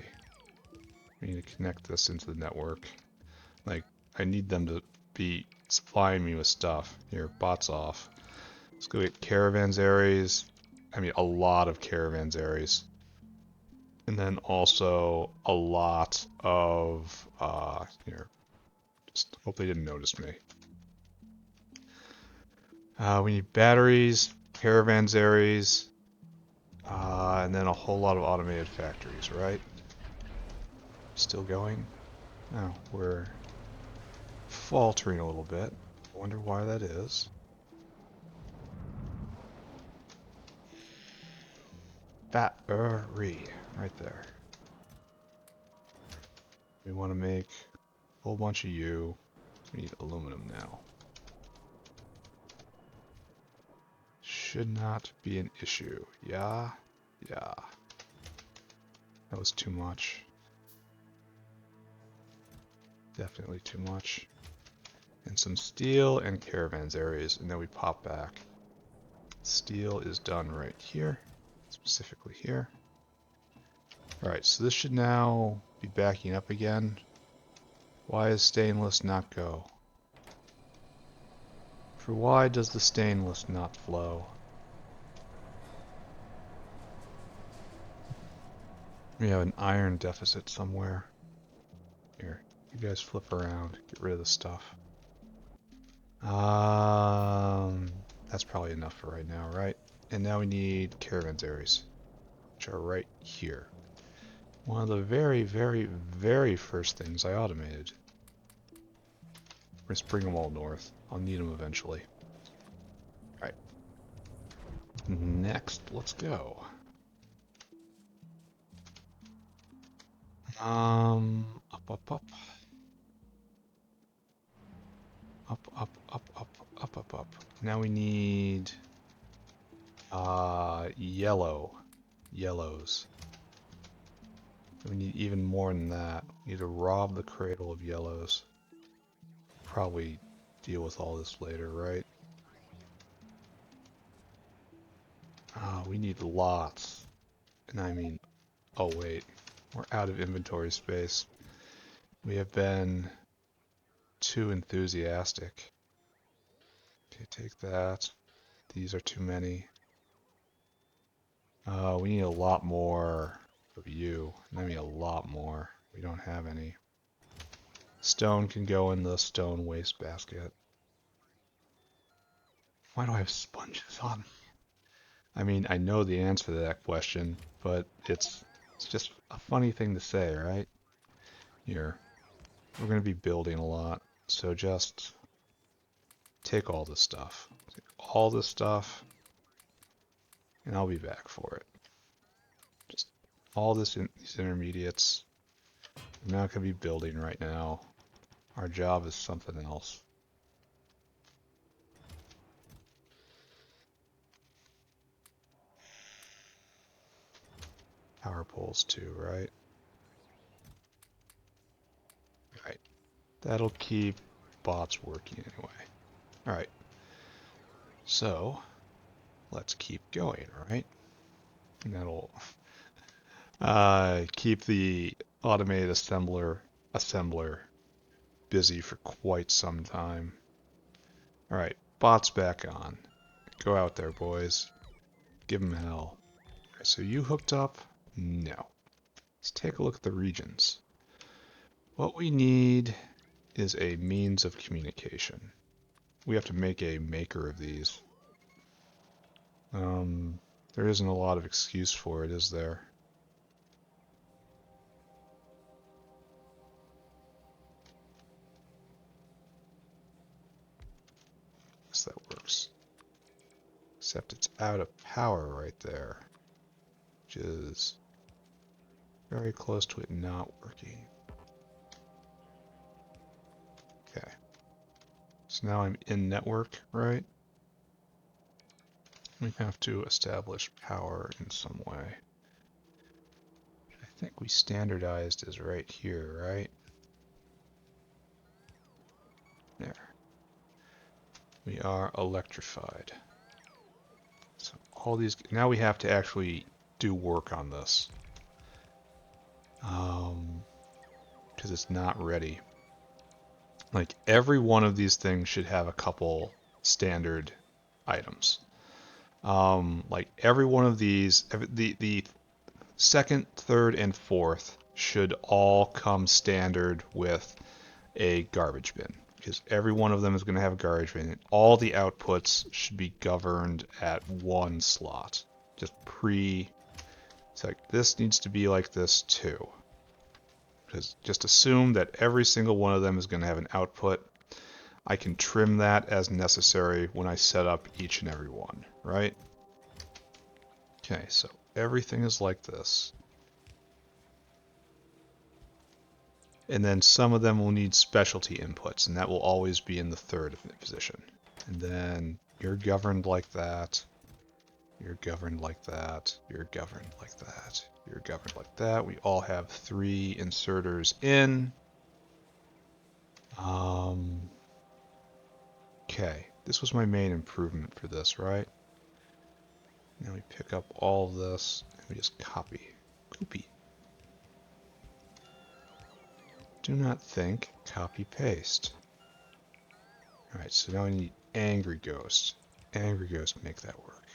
We need to connect this into the network. Like, I need them to be supplying me with stuff. Here, bots off. Let's go get caravans areas. I mean, a lot of caravans areas. And then also a lot of, here, just hope they didn't notice me. We need batteries, caravans areas, and then a whole lot of automated factories, right? Still going? Oh, we're faltering a little bit. I wonder why that is. Battery, right there. We want to make a whole bunch of you. We need aluminum now. Should not be an issue. Yeah, yeah. That was too much. Definitely too much. And some steel and caravans areas, and then we pop back. Steel is done right here, specifically here. Alright, so this should now be backing up again. Why is stainless not go? For why does the stainless not flow? We have an iron deficit somewhere. Here, you guys flip around, get rid of the stuff. That's probably enough for right now, right? And now we need caravans areas, which are right here. One of the very, very, very first things I automated. Let's bring them all north. I'll need them eventually. Alright. Next, let's go. Up, up, up. Up, up, up, up, up, up, up. Now we need yellows. We need even more than that. We need to rob the cradle of yellows. Probably deal with all this later, right? We need lots. And I mean, oh wait, we're out of inventory space. We have been too enthusiastic. Okay, take that. These are too many. We need a lot more of you. I mean a lot more. We don't have any. Stone can go in the stone waste basket. Why do I have sponges on me? I mean, I know the answer to that question, but it's just a funny thing to say, right? Here, we're going to be building a lot, so just take all this stuff. Take all this stuff, and I'll be back for it. Just all these intermediates. We're not going to be building right now. Our job is something else. Power poles too, right? Right. That'll keep bots working anyway. Alright. So, let's keep going, right? And that'll keep the automated assembler busy for quite some time. Alright, bots back on. Go out there, boys. Give them hell. Alright, so you hooked up? No. Let's take a look at the regions. What we need is a means of communication. We have to make a maker of these. There isn't a lot of excuse for it, is there? Yes, that works. Except it's out of power right there, which is very close to it not working. Okay. So now I'm in network, right? We have to establish power in some way. I think we standardized is right here, right? There. We are electrified. So all these, now we have to actually do work on this. Because it's not ready. Like every one of these things should have a couple standard items. Like every one of these, the second, third, and fourth should all come standard with a garbage bin. Because every one of them is going to have a garbage bin. And all the outputs should be governed at one slot. Just it's like this needs to be like this too. Because just assume that every single one of them is going to have an output. I can trim that as necessary when I set up each and every one, right? Okay, so everything is like this. And then some of them will need specialty inputs, and that will always be in the third position. And then you're governed like that. You're governed like that. You're governed like that. You're governed like that. We all have 3 inserters in. Okay, this was my main improvement for this, right? Now we pick up all of this and we just copy. Do not think, copy paste. Alright, so now we need Angry Ghost. Angry Ghost, make that work.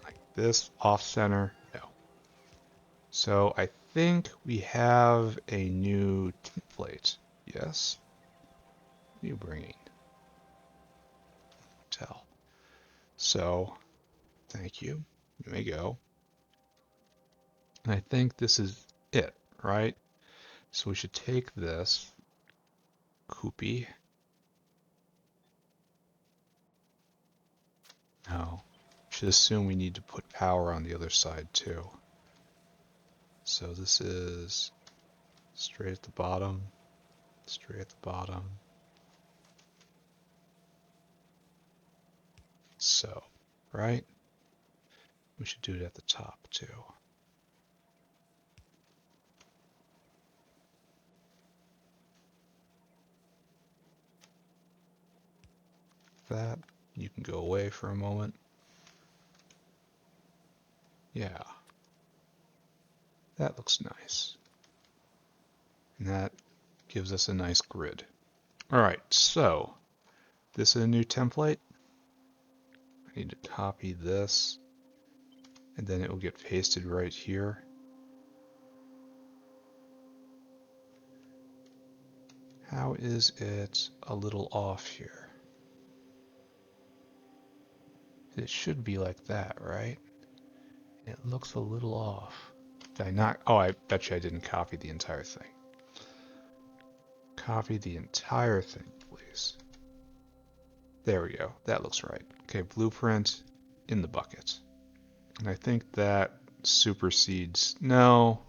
Like this, off center, no. So I think we have a new template. Yes? What are you bringing? Tell. So, thank you. You may go. And I think this is it, right? So we should take this, Koopy. No. Should assume we need to put power on the other side too. So this is straight at the bottom, straight at the bottom. So, right? We should do it at the top too. That, you can go away for a moment. Yeah. That looks nice. And that gives us a nice grid. Alright, so this is a new template. I need to copy this, and then it will get pasted right here. How is it a little off here? It should be like that, right? It looks a little off. Did I not? Oh, I bet you I didn't copy the entire thing. Copy the entire thing, please. There we go. That looks right. Okay, blueprint in the bucket. And I think that supersedes... No.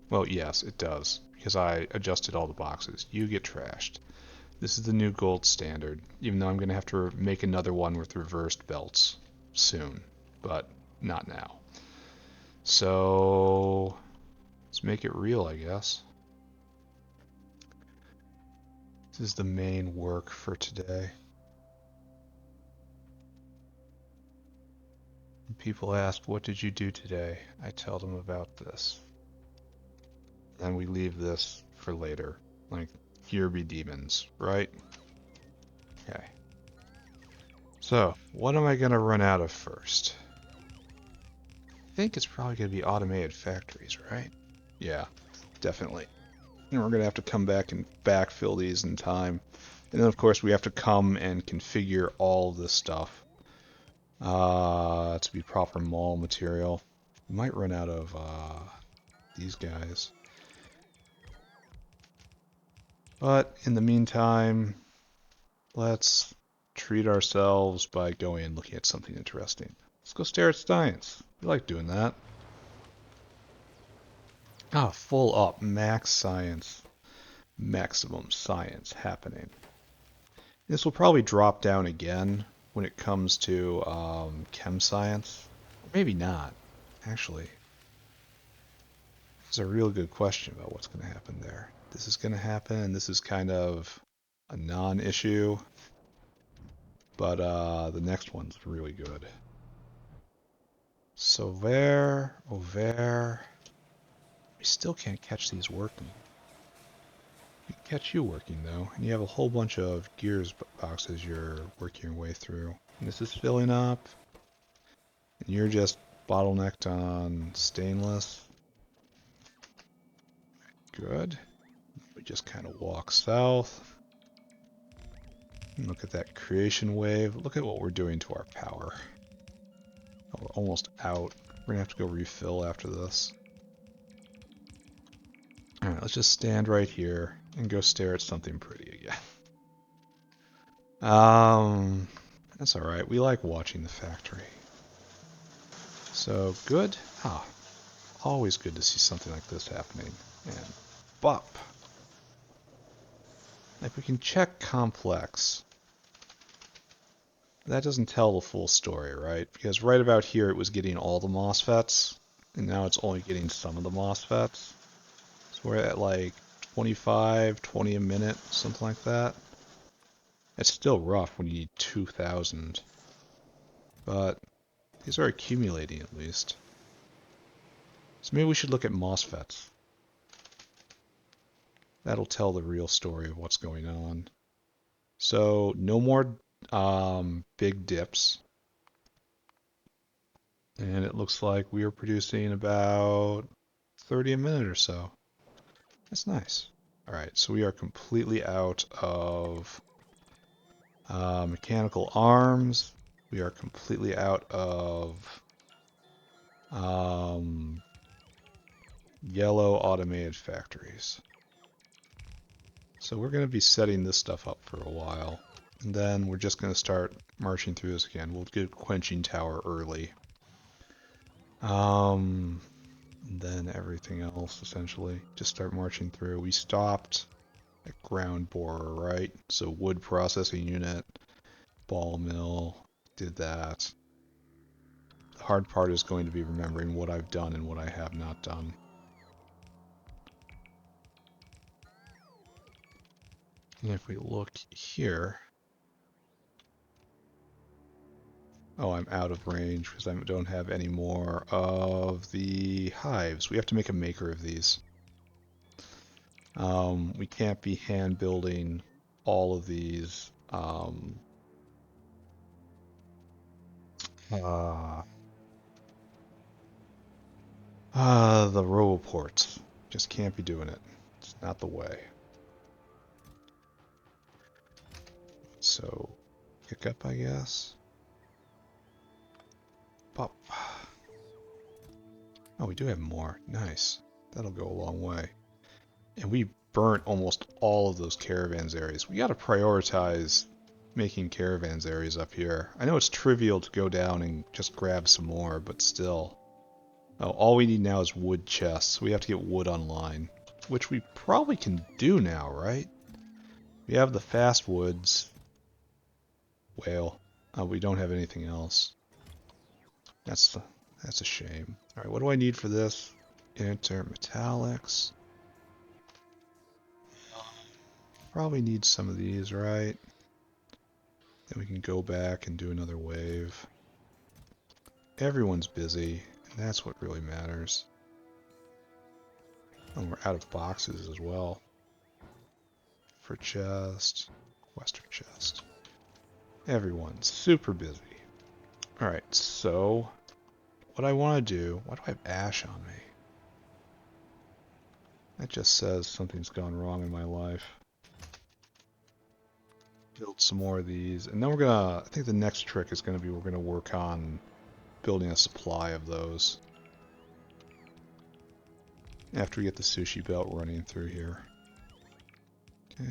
Well, yes, it does. Because I adjusted all the boxes. You get trashed. This is the new gold standard. Even though I'm going to have to make another one with reversed belts soon. But not now. So... let's make it real, I guess. This is the main work for today. People ask, what did you do today? I tell them about this. Then we leave this for later. Like, here be demons, right? Okay. So, what am I going to run out of first? I think it's probably going to be automated factories, right? Yeah, definitely. And we're going to have to come back and backfill these in time. And then, of course, we have to come and configure all this stuff to be proper mall material. We might run out of these guys. But in the meantime, let's treat ourselves by going and looking at something interesting. Let's go stare at science. We like doing that. Ah, full up, max science. Maximum science happening. This will probably drop down again when it comes to chem science. Or maybe not, actually. It's a real good question about what's going to happen there. This is going to happen, and this is kind of a non-issue. But the next one's really good. Sauveur, Auvert. We still can't catch these working. We can catch you working though, and you have a whole bunch of gears boxes you're working your way through. And this is filling up, and you're just bottlenecked on stainless. Good. We just kind of walk south. And look at that creation wave. Look at what we're doing to our power. Oh, we're almost out. We're gonna have to go refill after this. Alright, let's just stand right here and go stare at something pretty again. That's alright. We like watching the factory. So, good. Ah, always good to see something like this happening. And bop. If we can check complex, that doesn't tell the full story, right? Because right about here it was getting all the MOSFETs, and now it's only getting some of the MOSFETs. So we're at like 25, 20 a minute, something like that. It's still rough when you need 2,000. But these are accumulating at least. So maybe we should look at MOSFETs. That'll tell the real story of what's going on. So no more big dips. And it looks like we are producing about 30 a minute or so. That's nice. Alright, so we are completely out of mechanical arms. We are completely out of yellow automated factories. So we're going to be setting this stuff up for a while. And then we're just going to start marching through this again. We'll get quenching tower early. And then everything else, essentially. Just start marching through. We stopped at ground borer, right? So wood processing unit, ball mill, did that. The hard part is going to be remembering what I've done and what I have not done. And if we look here, oh, I'm out of range because I don't have any more of the hives. We have to make a maker of these. We can't be hand building all of these the roboports. Just can't be doing it. It's not the way. So, kick up, I guess. Pop. Oh, we do have more. Nice. That'll go a long way. And we burnt almost all of those caravans areas. We got to prioritize making caravans areas up here. I know it's trivial to go down and just grab some more, but still. Oh, all we need now is wood chests. We have to get wood online, which we probably can do now, right? We have the fast woods. Whale. We don't have anything else. That's a shame. All right, what do I need for this? Enter metallics. Probably need some of these, right? Then we can go back and do another wave. Everyone's busy, and that's what really matters. And we're out of boxes as well. For chest, western chest. Everyone's super busy. Alright, so what I want to do, why do I have ash on me? That just says something's gone wrong in my life. Build some more of these, and then we're gonna, I think the next trick is gonna be we're gonna work on building a supply of those. After we get the sushi belt running through here. Okay,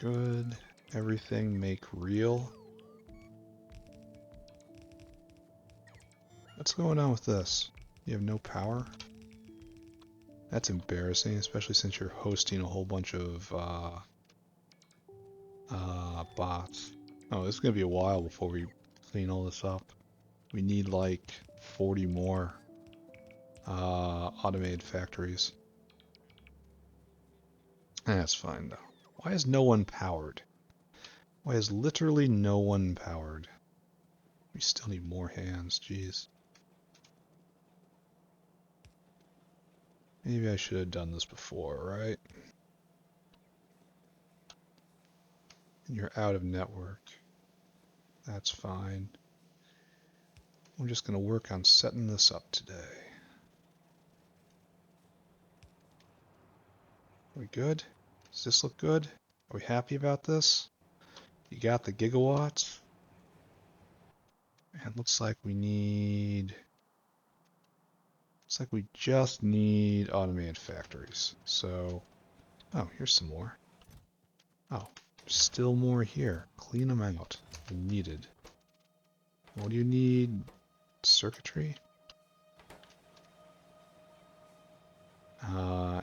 good. Everything make real. What's going on with this? You have no power? That's embarrassing, especially since you're hosting a whole bunch of bots. Oh, this is going to be a while before we clean all this up. We need like 40 more automated factories. That's fine though. Why is no one powered? Why is literally no one powered? We still need more hands, jeez. Maybe I should have done this before, right? You're out of network. That's fine. I'm just going to work on setting this up today. Are we good? Does this look good? Are we happy about this? You got the gigawatts? And looks like we need... Looks like we just need automated factories. So... Oh, here's some more. Oh, still more here. Clean them out. Needed. What do you need? Circuitry?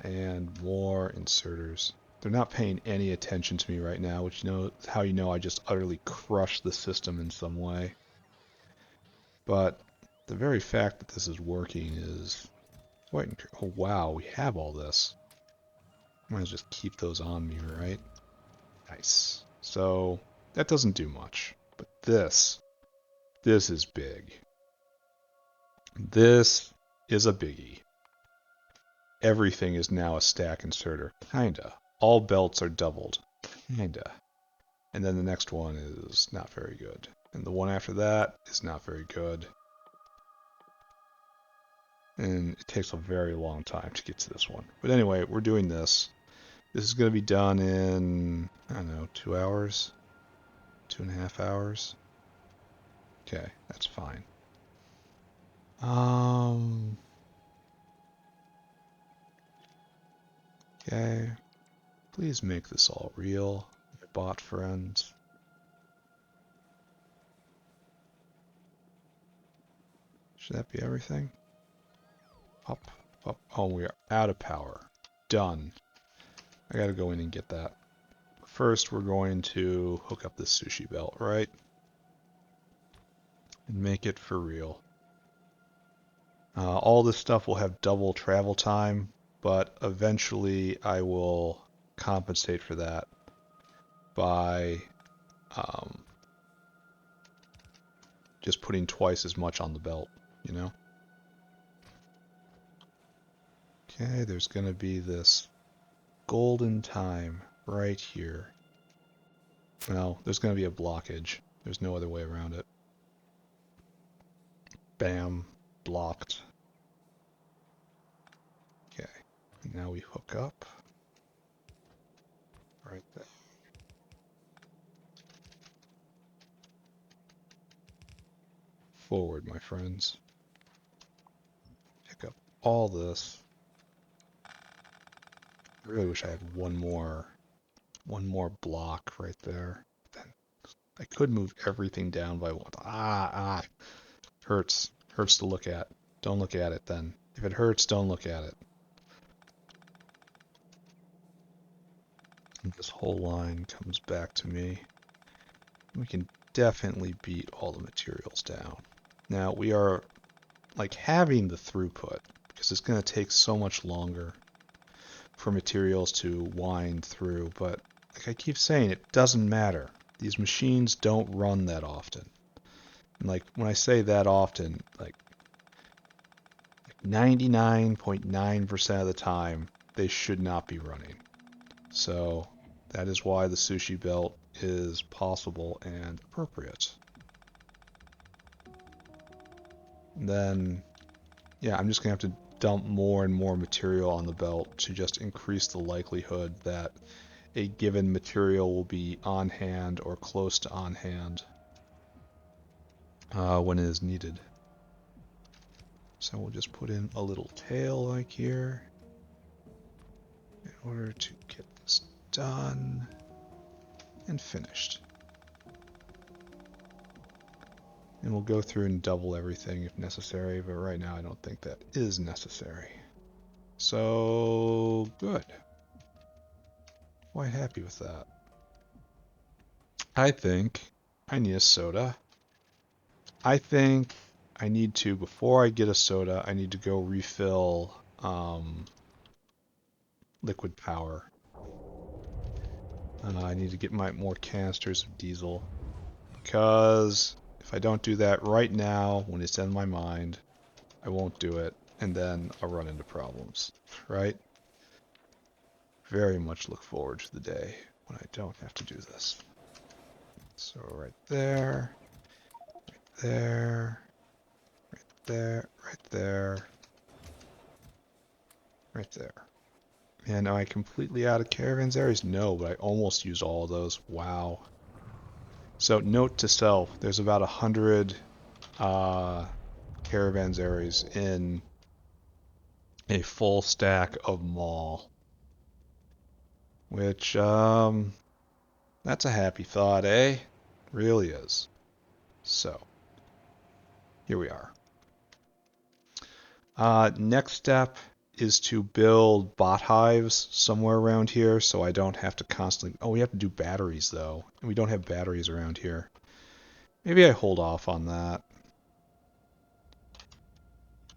And more inserters. They're not paying any attention to me right now, which how you know I just utterly crushed the system in some way. But the very fact that this is working is quite oh wow, we have all this. I might as well just keep those on me, right? Nice. So that doesn't do much. But this is big. This is a biggie. Everything is now a stack inserter. Kinda. All belts are doubled. Kinda. And then the next one is not very good. And the one after that is not very good. And it takes a very long time to get to this one. But anyway, we're doing this. This is going to be done in, I don't know, 2 hours? 2.5 hours? Okay, that's fine. Okay. Please make this all real, my bot friends. Should that be everything? Up, up. Oh, we are out of power. Done. I gotta go in and get that. First, we're going to hook up this sushi belt, right? And make it for real. All this stuff will have double travel time, but eventually I will compensate for that by just putting twice as much on the belt, you know? Okay, there's going to be this golden time right here. Well, there's going to be a blockage. There's no other way around it. Bam. Blocked. Okay. And now we hook up. Right there. Forward, my friends. Pick up all this. I really wish I had one more block right there. Then I could move everything down by one. Hurts. Hurts to look at. Don't look at it then. If it hurts, don't look at it. And this whole line comes back to me. We can definitely beat all the materials down. Now we are like having the throughput because it's going to take so much longer for materials to wind through, but like I keep saying, it doesn't matter. These machines don't run that often. And like when I say that often, like 99.9% of the time, they should not be running. So that is why the sushi belt is possible and appropriate. And then, yeah, I'm just going to have to dump more and more material on the belt to just increase the likelihood that a given material will be on hand or close to on hand when it is needed. So we'll just put in a little tail like here in order to get this done and finished. And we'll go through and double everything if necessary, but right now I don't think that is necessary. So, good. Quite happy with that. I think I need a soda. I think I need to, before I get a soda, I need to go refill liquid power. I need to get more canisters of diesel. Because if I don't do that right now, when it's in my mind, I won't do it, and then I'll run into problems, right? Very much look forward to the day when I don't have to do this. So right there, there, there, right there, right there. And am I completely out of caravans areas? No, but I almost used all of those. Wow. So note to self, there's about 100 caravans areas in a full stack of mall. Which, that's a happy thought, eh? Really is. So, here we are. Next step is to build bot hives somewhere around here so I don't have to constantly... Oh, we have to do batteries, though. And we don't have batteries around here. Maybe I hold off on that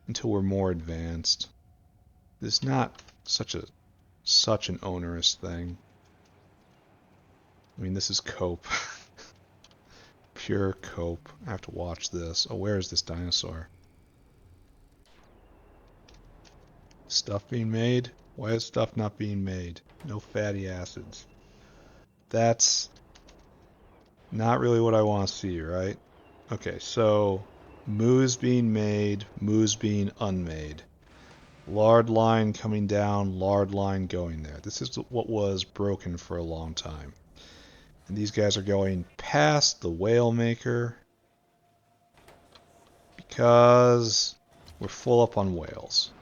until we're more advanced. It's not such an onerous thing. I mean, this is cope. Pure cope. I have to watch this. Oh, where is this dinosaur? Stuff being made? Why is stuff not being made? No fatty acids. That's not really what I want to see, right? Okay, so moose being made, moose being unmade. Lard line coming down, lard line going there. This is what was broken for a long time. And these guys are going past the whale maker because we're full up on whales.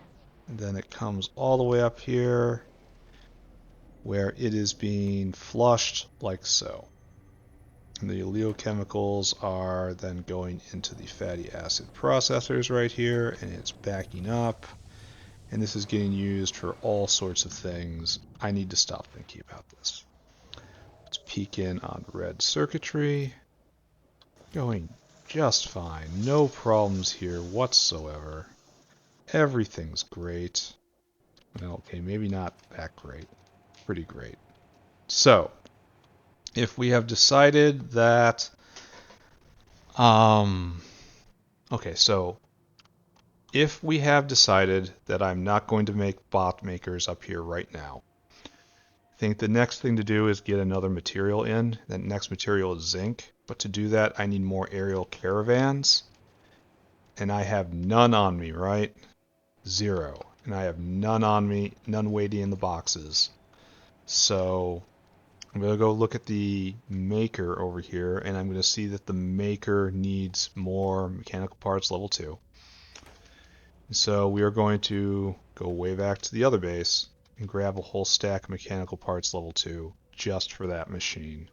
And then it comes all the way up here where it is being flushed like so. And the oleochemicals are then going into the fatty acid processors right here, and it's backing up. And this is getting used for all sorts of things. I need to stop thinking about this. Let's peek in on red circuitry. Going just fine. No problems here whatsoever. Everything's great. Well, okay, maybe not that great. Pretty great. So, if we have decided that... Okay, so if we have decided that I'm not going to make bot makers up here right now, I think the next thing to do is get another material in. That next material is zinc. But to do that, I need more aerial caravans. And I have none on me, right? 0. And I have none on me, none waiting in the boxes. So I'm going to go look at the maker over here, and I'm going to see that the maker needs more mechanical parts level 2. And so we are going to go way back to the other base and grab a whole stack of mechanical parts level 2 just for that machine.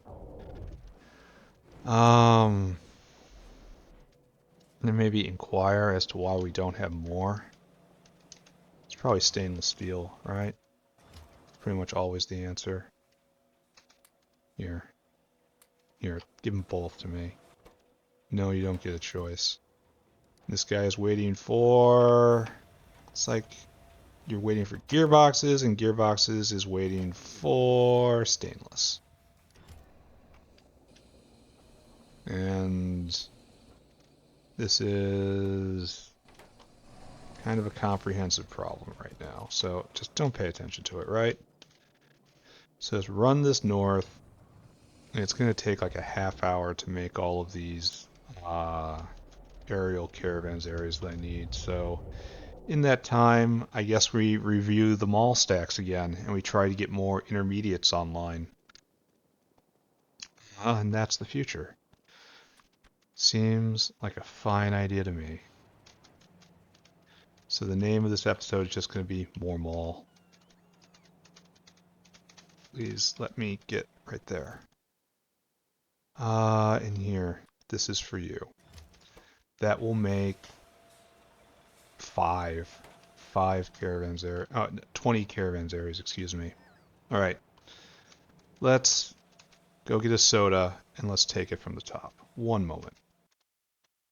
And maybe inquire as to why we don't have more. It's probably stainless steel, right? Pretty much always the answer. Here, give them both to me. No, you don't get a choice. This guy is waiting for... It's like you're waiting for gearboxes, and gearboxes is waiting for stainless. And this is kind of a comprehensive problem right now. So just don't pay attention to it, right? So let's run this north. And it's going to take like a half hour to make all of these aerial caravans areas that I need. So in that time, I guess we review the mall stacks again, and we try to get more intermediates online. And that's the future. Seems like a fine idea to me. So the name of this episode is just going to be More Mall. Please let me get right there. In here, this is for you. That will make 5 caravans there. 20 caravans areas, excuse me. Alright. Let's go get a soda and let's take it from the top. One moment.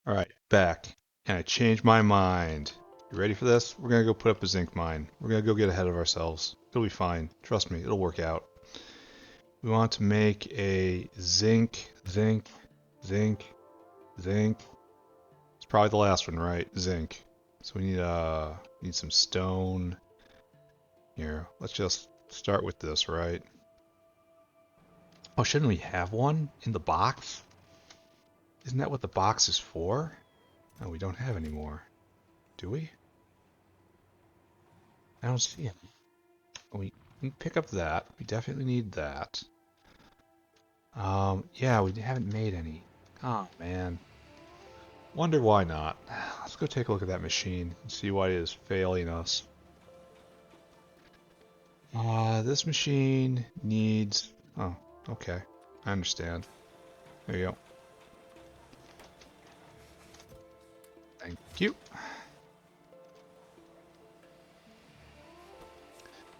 Alright, back. And I changed my mind. You ready for this? We're gonna go put up a zinc mine. We're gonna go get ahead of ourselves. It'll be fine. Trust me, it'll work out. We want to make a zinc. It's probably the last one, right? Zinc. So we need some stone. Here, let's just start with this, right? Oh, shouldn't we have one in the box? Isn't that what the box is for? No, we don't have any more. Do we? I don't see it. We can pick up that. We definitely need that. Yeah, we haven't made any. Oh, man. Wonder why not. Let's go take a look at that machine and see why it is failing us. This machine needs... Oh, okay. I understand. There you go. Thank you.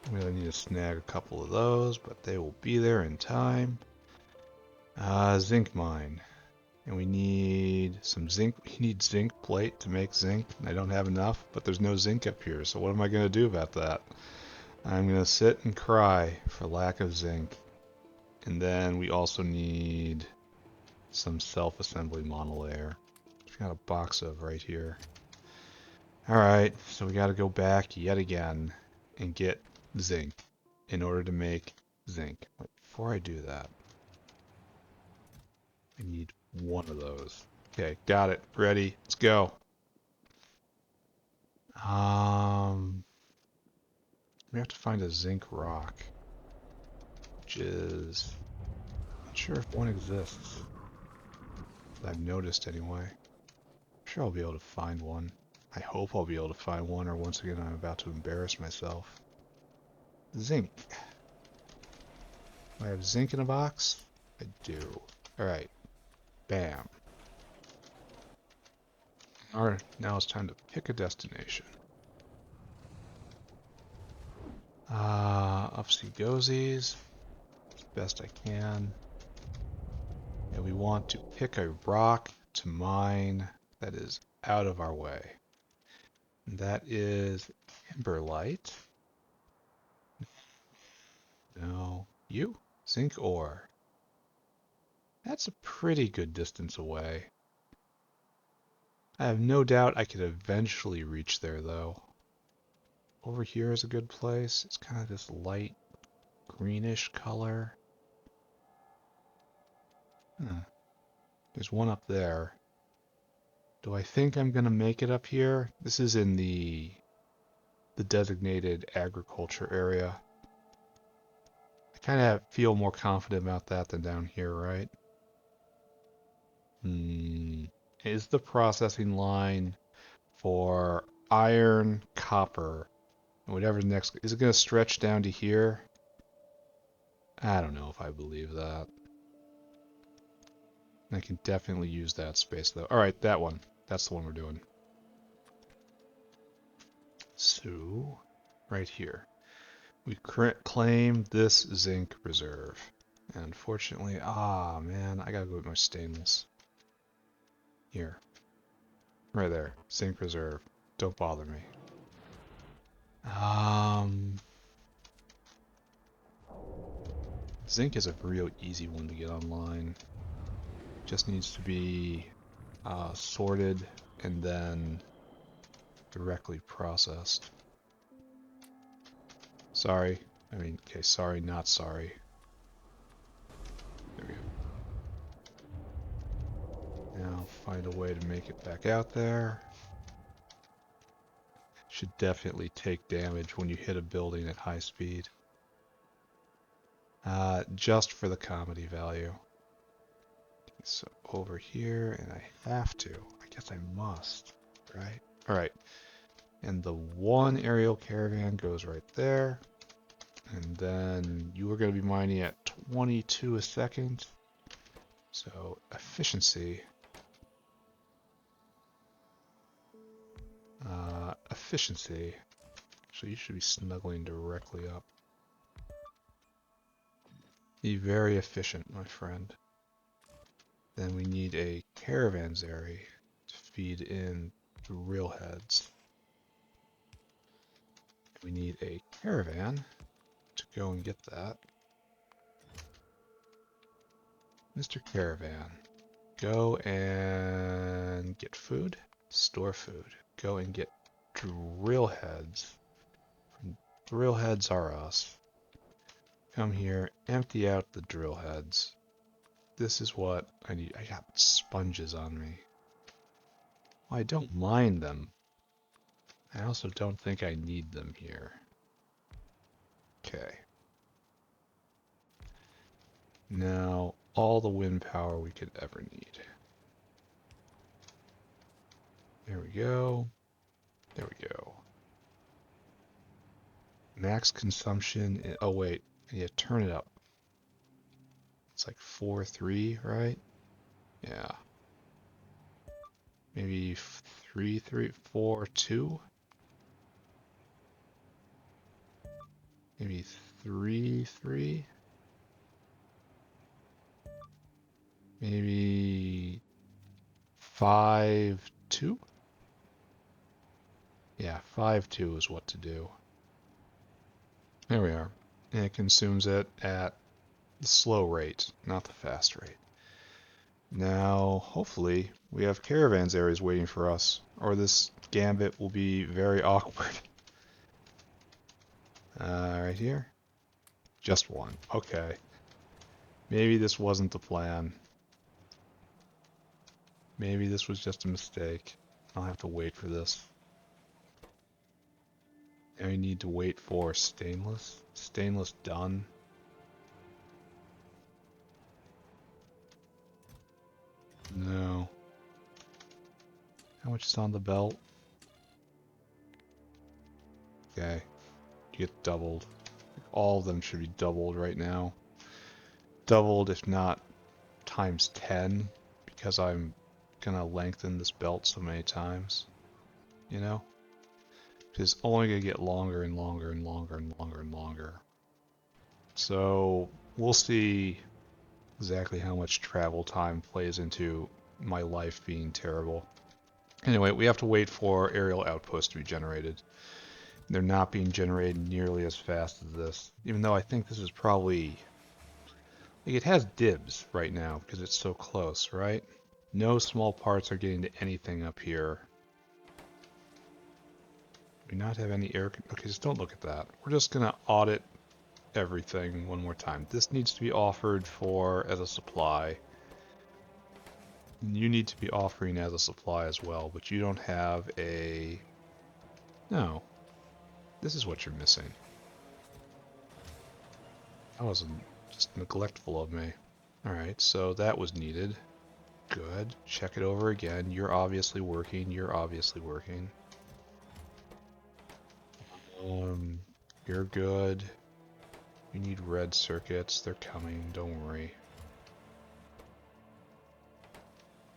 I'm gonna need to snag a couple of those, but they will be there in time. Zinc mine. And we need some zinc. We need zinc plate to make zinc. And I don't have enough, but there's no zinc up here. So what am I gonna do about that? I'm gonna sit and cry for lack of zinc. And then we also need some self-assembly monolayer. Which we got a box of right here. Alright, so we gotta go back yet again and get zinc in order to make zinc. But before I do that, I need one of those. Okay, got it. Ready. Let's go. We have to find a zinc rock, which is not sure if one exists. That I've noticed anyway. I'm sure I'll be able to find one. I hope I'll be able to find one, or once again I'm about to embarrass myself. Zinc. Do I have zinc in a box? I do. Alright. Bam. Alright, now it's time to pick a destination. Upsy goesies. As best I can. And we want to pick a rock to mine that is out of our way. And that is Kimberlite. No. You? Zinc ore. That's a pretty good distance away. I have no doubt I could eventually reach there, though. Over here is a good place. It's kind of this light greenish color. There's one up there. Do I think I'm going to make it up here? This is in the designated agriculture area. I kind of feel more confident about that than down here, right? Is the processing line for iron, copper, and whatever's next, is it going to stretch down to here? I don't know if I believe that. I can definitely use that space though. Alright, that one. That's the one we're doing. So, right here. We claim this zinc reserve. And unfortunately, man, I gotta go with my stainless. Here. Right there. Zinc reserve. Don't bother me. Zinc is a real easy one to get online. Just needs to be sorted and then directly processed. Sorry. Okay, sorry, not sorry. There we go. Now find a way to make it back out there. Should definitely take damage when you hit a building at high speed. Just for the comedy value. So over here, and I have to. I guess I must, right? Alright. And the one aerial caravan goes right there. And then you are going to be mining at 22 a second. So efficiency. Efficiency. So you should be snuggling directly up. Be very efficient, my friend. Then we need a caravanserai to feed in drill heads. We need a caravan to go and get that. Mr. Caravan, go and get food, store food. Go and get drill heads. Drill heads are us. Come here, empty out the drill heads. This is what I need. I got sponges on me. Well, I don't mind them. I also don't think I need them here. Okay. Now, all the wind power we could ever need. There we go. There we go. Max consumption. Oh, wait. Yeah, turn it up. It's like 4.3, right? Yeah. Maybe 3.3, 4.2? Maybe 3.3? Maybe 5.2? Yeah, 5.2 is what to do. There we are. And it consumes it at the slow rate, not the fast rate. Now, hopefully, we have caravanserais waiting for us, or this gambit will be very awkward. Right here? Just one. Okay. Maybe this wasn't the plan. Maybe this was just a mistake. I'll have to wait for this. And we need to wait for stainless. Stainless done. No. How much is on the belt? Okay. You get doubled. All of them should be doubled right now. Doubled, if not times 10, because I'm gonna lengthen this belt so many times. You know? It's only gonna get longer and longer and longer and longer and longer. So we'll see exactly how much travel time plays into my life being terrible. Anyway, we have to wait for aerial outposts to be generated. They're not being generated nearly as fast as this, even though I think this is probably... Like, it has dibs right now because it's so close, right? No small parts are getting to anything up here. Do we not have any air... Okay, just don't look at that. We're just going to audit everything one more time. This needs to be offered for as a supply. You need to be offering as a supply as well, but you don't have a... No. This is what you're missing. That was just neglectful of me. Alright, so that was needed. Good. Check it over again. You're obviously working. You're obviously working. You're good. You need red circuits. They're coming. Don't worry.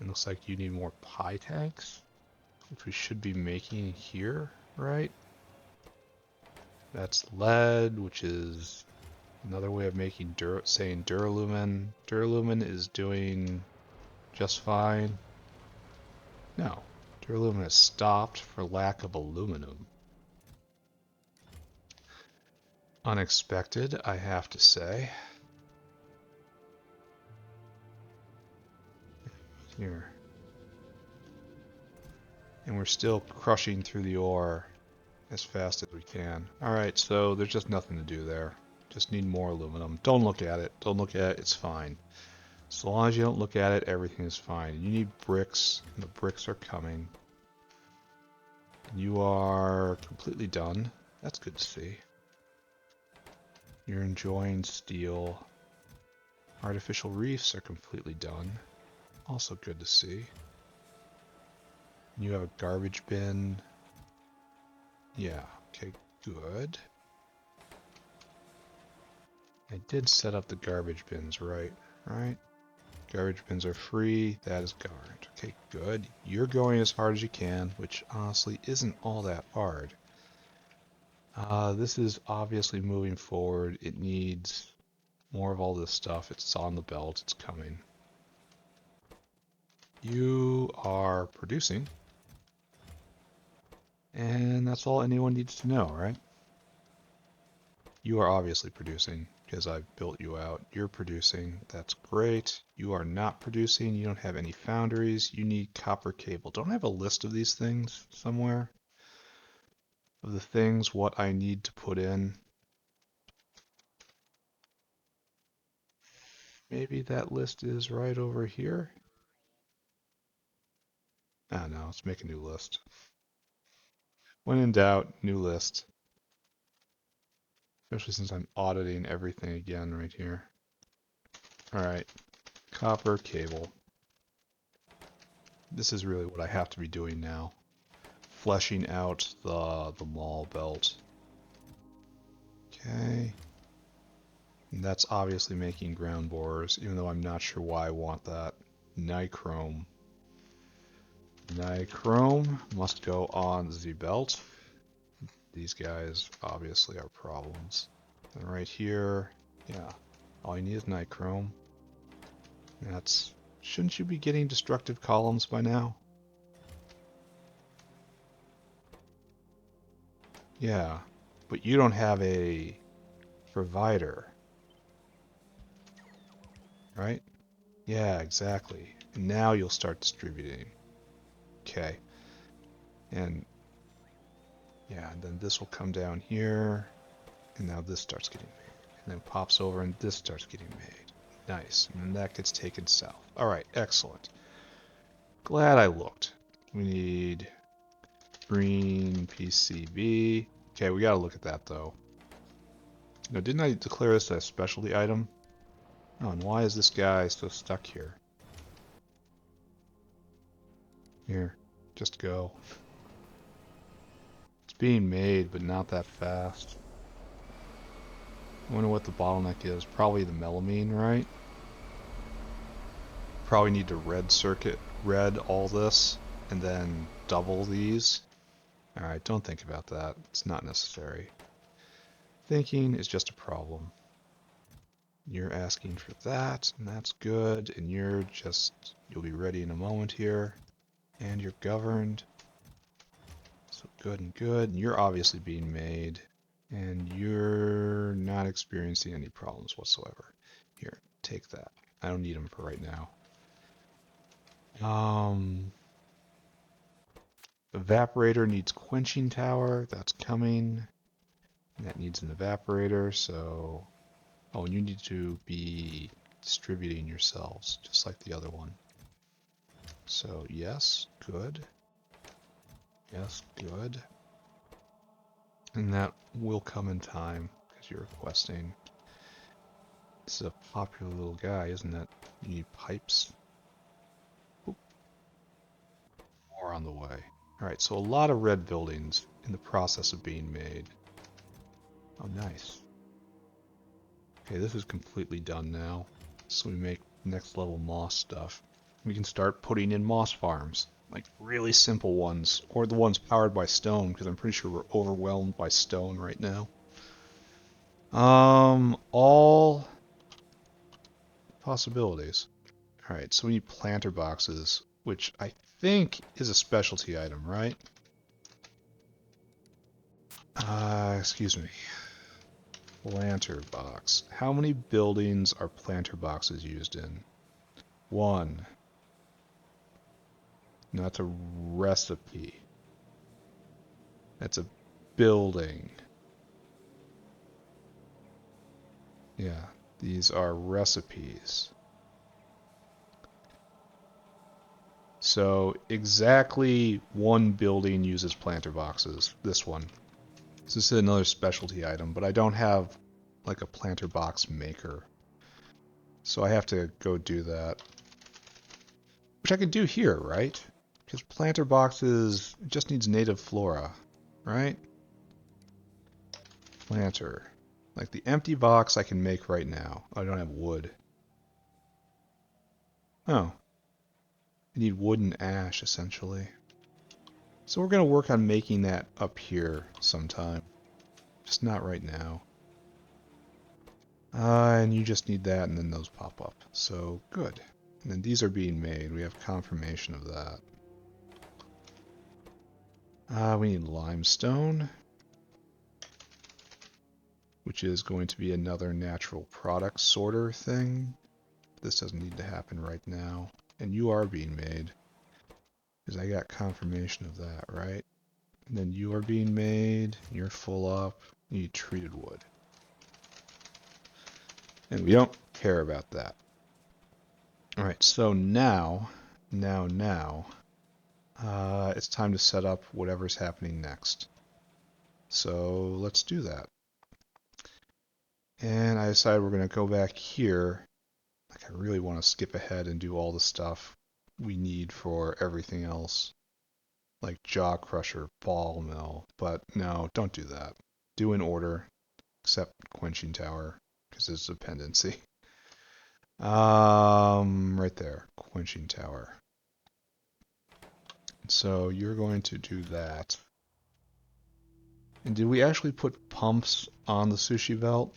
It looks like you need more pie tanks, which we should be making here, right? That's lead, which is another way of making saying duralumin. Duralumin is doing just fine. No, duralumin has stopped for lack of aluminum. Unexpected, I have to say. Here. And we're still crushing through the ore as fast as we can. Alright, so there's just nothing to do there. Just need more aluminum. Don't look at it. Don't look at it. It's fine. As long as you don't look at it, everything is fine. You need bricks, and the bricks are coming. You are completely done. That's good to see. You're enjoying steel. Artificial reefs are completely done. Also good to see. You have a garbage bin. Yeah, okay, good. I did set up the garbage bins right? Garbage bins are free. That is governed. Okay, good. You're going as hard as you can, which honestly isn't all that hard. This is obviously moving forward. It needs more of all this stuff. It's on the belt. It's coming. You are producing. And that's all anyone needs to know, right? You are obviously producing because I built you out. You're producing. That's great. You are not producing. You don't have any foundries. You need copper cable. Don't I have a list of these things somewhere? Of the things, what I need to put in. Maybe that list is right over here. Ah, no, let's make a new list. When in doubt, new list. Especially since I'm auditing everything again right here. Alright, copper cable. This is really what I have to be doing now. Fleshing out the mall belt. Okay. And that's obviously making ground borers, even though I'm not sure why I want that. Nichrome. Nichrome must go on the belt. These guys obviously are problems. And right here, yeah, all you need is nichrome. That's... Shouldn't you be getting destructive columns by now? Yeah, but you don't have a provider, right? Yeah, exactly. And now you'll start distributing. Okay. And yeah, and then this will come down here, and now this starts getting made. And then pops over and this starts getting made. Nice. And then that gets taken south. Alright, excellent. Glad I looked. We need green PCB. Okay, we gotta look at that though. Now, didn't I declare this a specialty item? Oh, and why is this guy so stuck here? Here, just go. It's being made, but not that fast. I wonder what the bottleneck is. Probably the melamine, right? Probably need to red all this, and then double these. Alright, don't think about that. It's not necessary. Thinking is just a problem. You're asking for that, and that's good, and you'll be ready in a moment here. And you're governed. So good and good. And you're obviously being made. And you're not experiencing any problems whatsoever. Here, take that. I don't need them for right now. Evaporator needs quenching tower. That's coming. And that needs an evaporator, so... Oh, and you need to be distributing yourselves, just like the other one. So, yes, good. Yes, good. And that will come in time, because you're requesting. This is a popular little guy, isn't it? You need pipes. Oop. More on the way. Alright, so a lot of red buildings in the process of being made. Oh, nice. Okay, this is completely done now. So we make next level moss stuff. We can start putting in moss farms. Like really simple ones. Or the ones powered by stone, because I'm pretty sure we're overwhelmed by stone right now. All possibilities. Alright, so we need planter boxes, which I think is a specialty item, right? Excuse me. Planter box. How many buildings are planter boxes used in? One. No, that's a recipe. That's a building. Yeah, these are recipes. So exactly one building uses planter boxes. This one. So this is another specialty item, but I don't have like a planter box maker. So I have to go do that. Which I could do here, right? Because planter boxes just needs native flora, right? Planter. Like the empty box I can make right now. I don't have wood. Oh. I need wood and ash, essentially. So we're going to work on making that up here sometime. Just not right now. And you just need that, and then those pop up. So, good. And then these are being made. We have confirmation of that. We need limestone, which is going to be another natural product sorter thing. This doesn't need to happen right now. And you are being made, because I got confirmation of that, right? And then you are being made, you're full up, you need treated wood. And we don't care about that. Alright, so now, it's time to set up whatever's happening next. So let's do that. And I decided we're going to go back here. Like, I really want to skip ahead and do all the stuff we need for everything else. Like jaw crusher, ball mill. But no, don't do that. Do in order, except quenching tower, because it's a dependency. Right there, quenching tower. So you're going to do that. And did we actually put pumps on the sushi belt?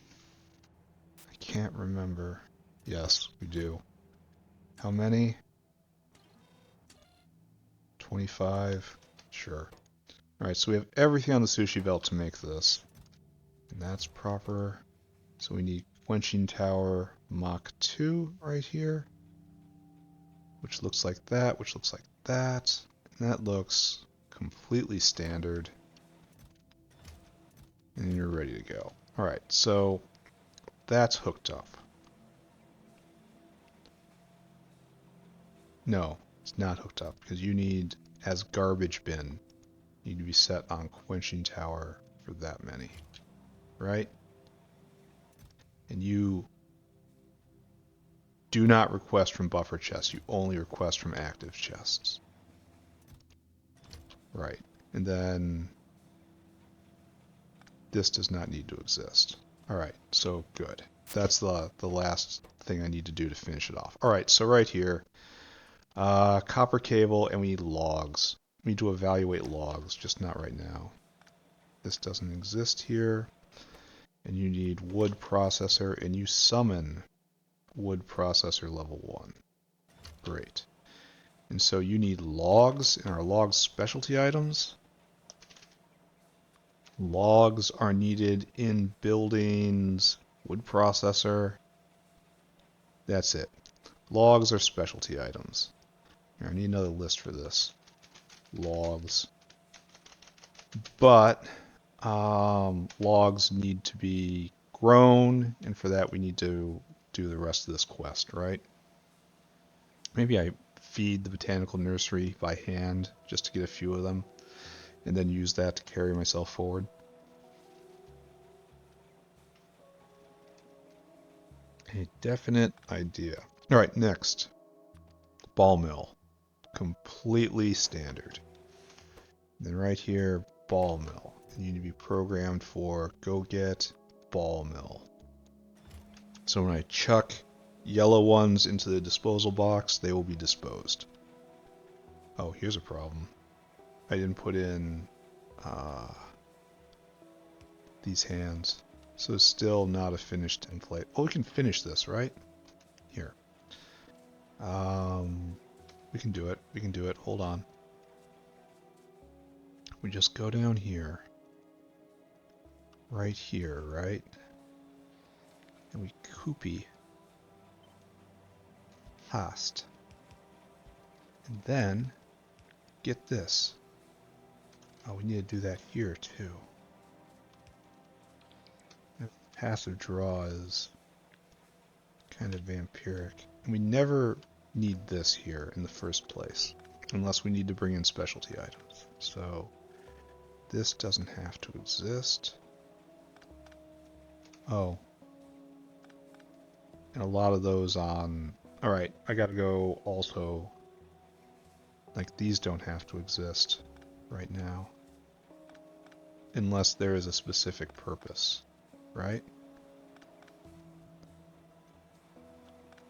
I can't remember. Yes, we do. How many? 25? Sure. Alright, so we have everything on the sushi belt to make this. And that's proper. So we need quenching tower Mach 2 right here. Which looks like that, which looks like that. And that looks completely standard. And you're ready to go. Alright, so that's hooked up. No, it's not hooked up, because you need, as garbage bin, you need to be set on quenching tower for that many. Right? And you do not request from buffer chests, you only request from active chests. Right. And then this does not need to exist. Alright, so good. That's the last thing I need to do to finish it off. Alright, so right here, copper cable, and we need logs. We need to evaluate logs, just not right now. This doesn't exist here. And you need wood processor, and you summon wood processor level 1. Great. And so you need logs, and our logs specialty items. Logs are needed in buildings, wood processor. That's it. Logs are specialty items. Here, I need another list for this. Logs. But logs need to be grown, and for that we need to do the rest of this quest, right? Maybe I feed the botanical nursery by hand just to get a few of them, and then use that to carry myself forward. A definite idea. Alright, next. Ball mill. Completely standard. Then right here, ball mill. You need to be programmed for go get ball mill. So when I chuck yellow ones into the disposal box, they will be disposed. Oh, here's a problem. I didn't put in these hands. So it's still not a finished template. Oh, we can finish this, right? Here. We can do it. We can do it. Hold on. We just go down here. Right here, right? And we copy past. And then get this. Oh, we need to do that here too. Passive draw is kind of vampiric. And we never need this here in the first place, unless we need to bring in specialty items. So this doesn't have to exist. Oh. And a lot of those on... Alright, I gotta go also... Like, these don't have to exist right now. Unless there is a specific purpose, right?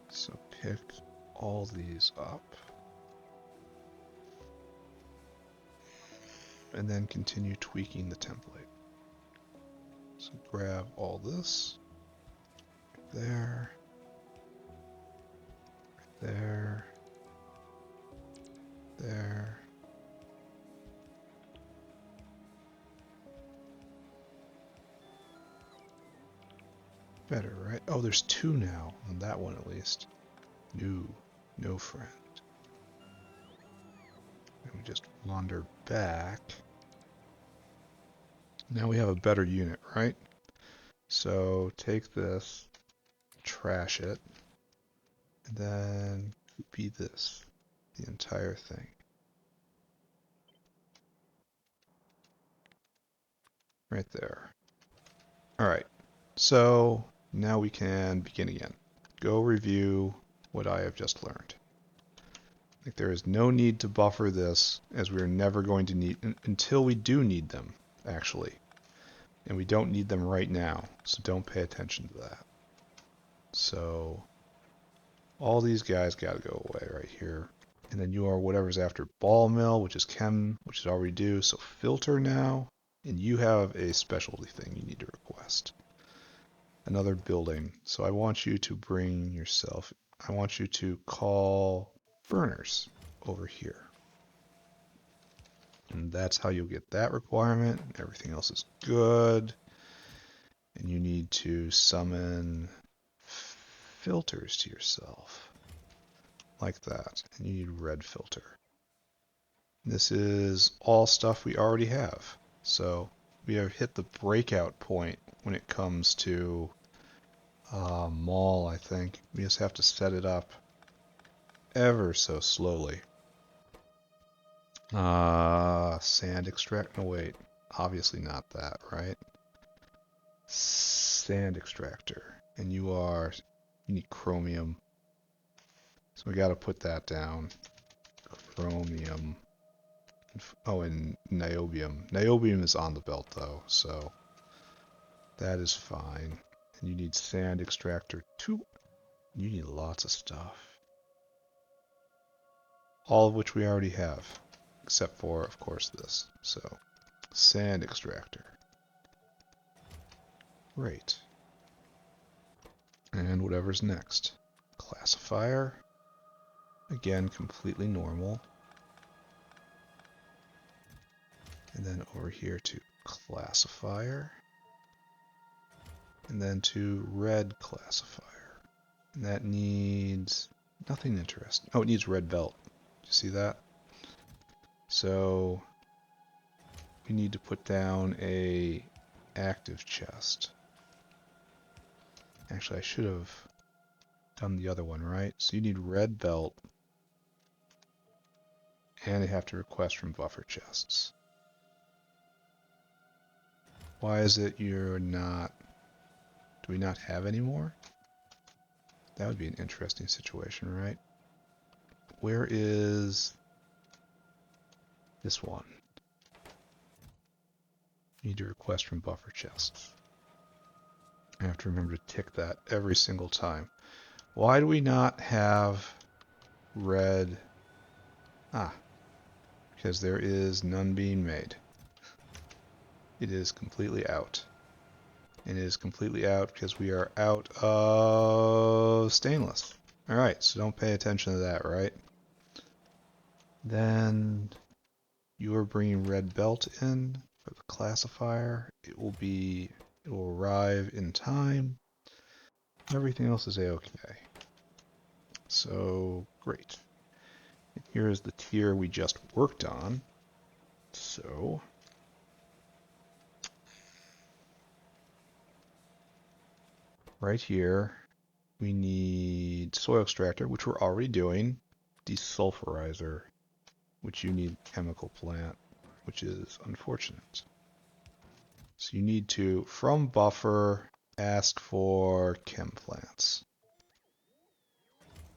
So pick all these up. And then continue tweaking the template. So grab all this. Right there. There. There. Better, right? Oh, there's two now, on that one at least. No friend. And we just wander back. Now we have a better unit, right? So take this, trash it, and then copy this, the entire thing. Right there. Alright, so now we can begin again. Go review what I have just learned. Like, there is no need to buffer this, as we are never going to need, until we do need them, actually. And we don't need them right now, so don't pay attention to that. So, all these guys gotta go away right here. And then you are whatever's after ball mill, which is chem, which is already due, so filter now. And you have a specialty thing you need to request. Another building. So I want you to bring yourself, I want you to call burners over here. And that's how you'll get that requirement. Everything else is good. And you need to summon filters to yourself. Like that. And you need red filter. This is all stuff we already have. So we have hit the breakout point when it comes to mall, I think. We just have to set it up ever so slowly. Sand extract. No, wait. Obviously not that, right? Sand extractor. And you need chromium. So we got to put that down. Chromium. Oh, and niobium. Niobium is on the belt though, so that is fine. And you need sand extractor too. You need lots of stuff. All of which we already have. Except for, of course, this. So, sand extractor. Great. And whatever's next. Classifier. Again, completely normal. And then over here to classifier. And then to red classifier. And that needs nothing interesting. Oh, it needs red belt. Do you see that? So we need to put down a active chest. Actually, I should have done the other one, right? So you need red belt. And they have to request from buffer chests. Why is it you're not... Do we not have any more? That would be an interesting situation, right? Where is this one? You need to request from buffer chests. I have to remember to tick that every single time. Why do we not have red? Because there is none being made. It is completely out. And it is completely out because we are out of stainless. Alright, so don't pay attention to that, right? Then you are bringing red belt in for the classifier. It will arrive in time. Everything else is a-okay. So, great. And here is the tier we just worked on. So, right here, we need soil extractor, which we're already doing. Desulfurizer, which you need chemical plant, which is unfortunate. So you need to, from buffer, ask for chem plants.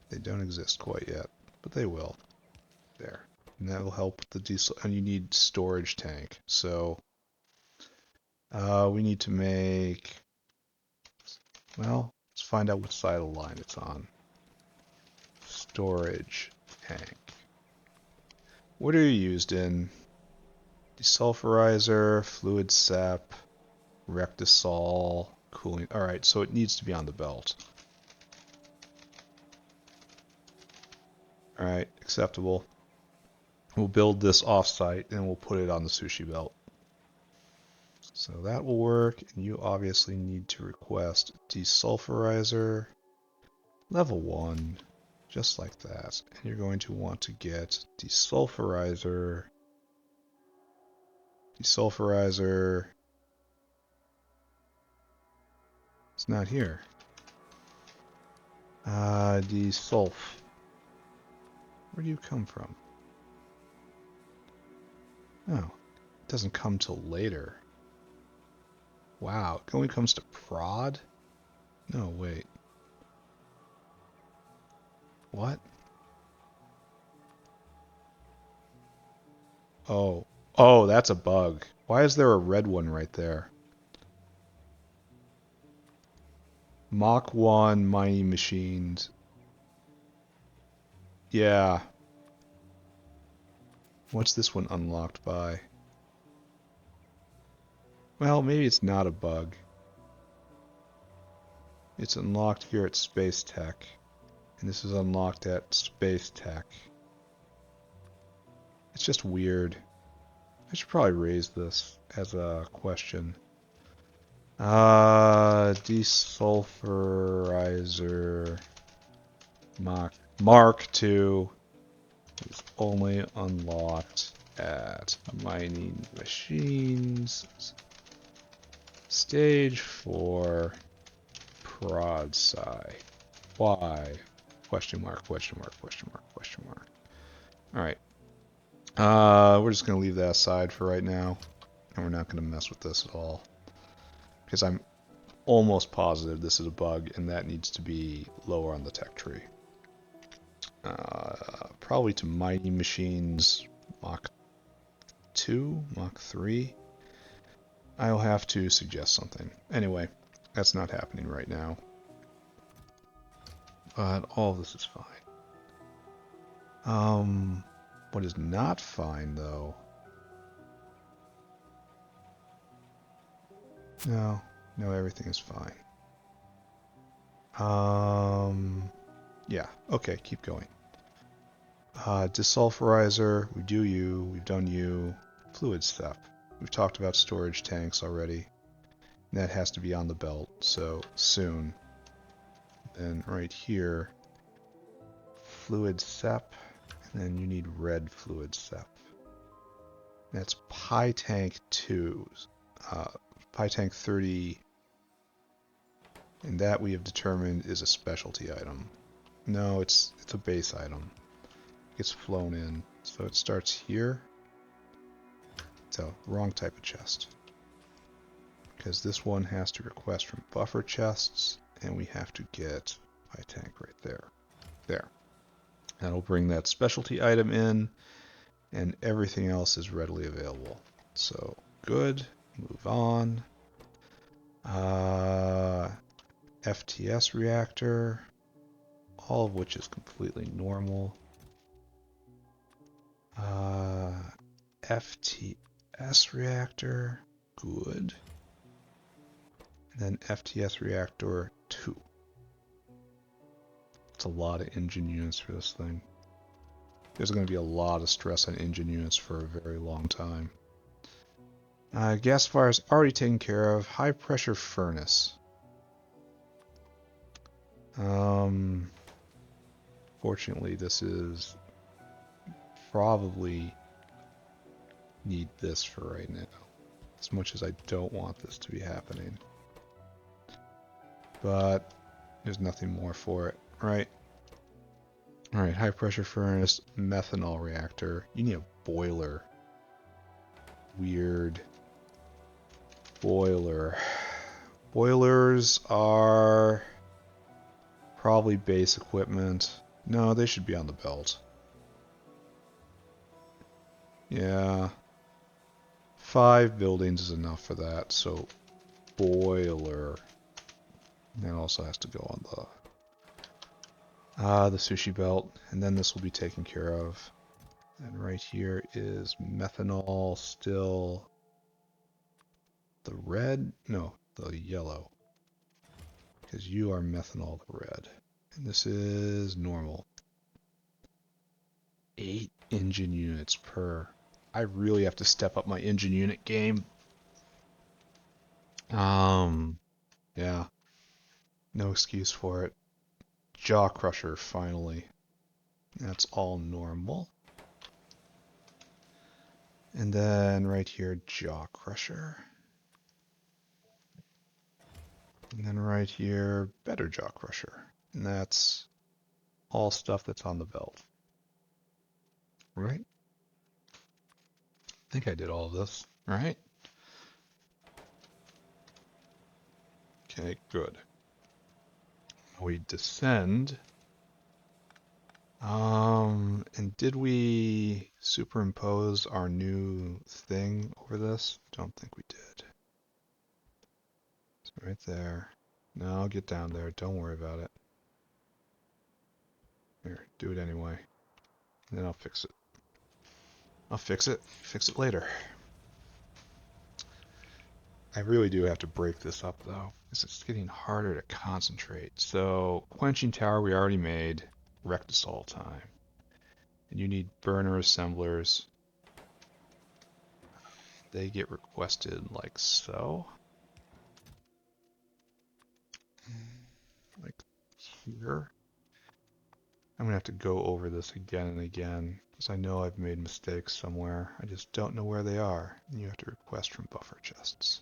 They don't exist quite yet, but they will. There. And that will help with the diesel. And you need storage tank. So we need to make, well, let's find out which side of the line it's on. Storage tank. What are you used in? Desulfurizer, fluid sep, rectisol, cooling. Alright, so it needs to be on the belt. Alright, acceptable. We'll build this off-site and we'll put it on the sushi belt. So that will work, and you obviously need to request desulfurizer level 1, just like that. And you're going to want to get desulfurizer. It's not here. Desulf. Where do you come from? Oh, it doesn't come till later. Wow, it only comes to prod? No, wait. What? Oh. Oh, that's a bug. Why is there a red one right there? Mach 1 mining machines. Yeah. What's this one unlocked by? Well, maybe it's not a bug. It's unlocked here at Space Tech. And this is unlocked at Space Tech. It's just weird. I should probably raise this as a question. Desulfurizer Mark II is only unlocked at mining machines. Stage 4 prod psi. Why? Question mark, question mark, question mark, question mark. Alright. We're just going to leave that aside for right now. And we're not going to mess with this at all. Because I'm almost positive this is a bug and that needs to be lower on the tech tree. Probably to mining machines Mach 2, Mach 3. I'll have to suggest something. Anyway, that's not happening right now. But all of this is fine. What is not fine though? No, everything is fine. Yeah, okay, keep going. Desulfurizer, we do you, we've done you. Fluid step. We've talked about storage tanks already. That has to be on the belt, so soon. And right here, fluid sep, and then you need red fluid sep. That's Pi Tank 2, Pi Tank 30, and that we have determined is a specialty item. No, it's a base item. It gets flown in, so it starts here. So, wrong type of chest. Because this one has to request from buffer chests, and we have to get Pi Tank right there. There. That'll bring that specialty item in, and everything else is readily available. So, good. Move on. FTS reactor, all of which is completely normal. FTS reactor, good. And then FTS reactor 2. It's a lot of engine units for this thing. There's going to be a lot of stress on engine units for a very long time. Gasifiers already taken care of. High pressure furnace. Fortunately, this is probably need this for right now. As much as I don't want this to be happening. But there's nothing more for it, right? Alright, high pressure furnace, methanol reactor. You need a boiler. Weird. Boiler. Boilers are probably base equipment. No, they should be on the belt. Yeah. 5 buildings is enough for that, so boiler. That also has to go on the sushi belt, and then this will be taken care of. And right here is methanol still. The red? No, the yellow. Because you are methanol the red. And this is normal. 8 engine units per. I really have to step up my engine unit game. Yeah, no excuse for it. Jaw crusher, finally. That's all normal. And then right here, jaw crusher. And then right here, better jaw crusher. And that's all stuff that's on the belt. Right? I think I did all of this, right? Okay, good. We descend. And did we superimpose our new thing over this? Don't think we did. It's right there. No, get down there. Don't worry about it. Here, do it anyway. And then I'll fix it. I'll fix it. Fix it later. I really do have to break this up though, because it's getting harder to concentrate. So, quenching tower we already made. Rectisol time. And you need burner assemblers. They get requested like so. Like here. I'm gonna have to go over this again and again, because I know I've made mistakes somewhere. I just don't know where they are. And you have to request from buffer chests.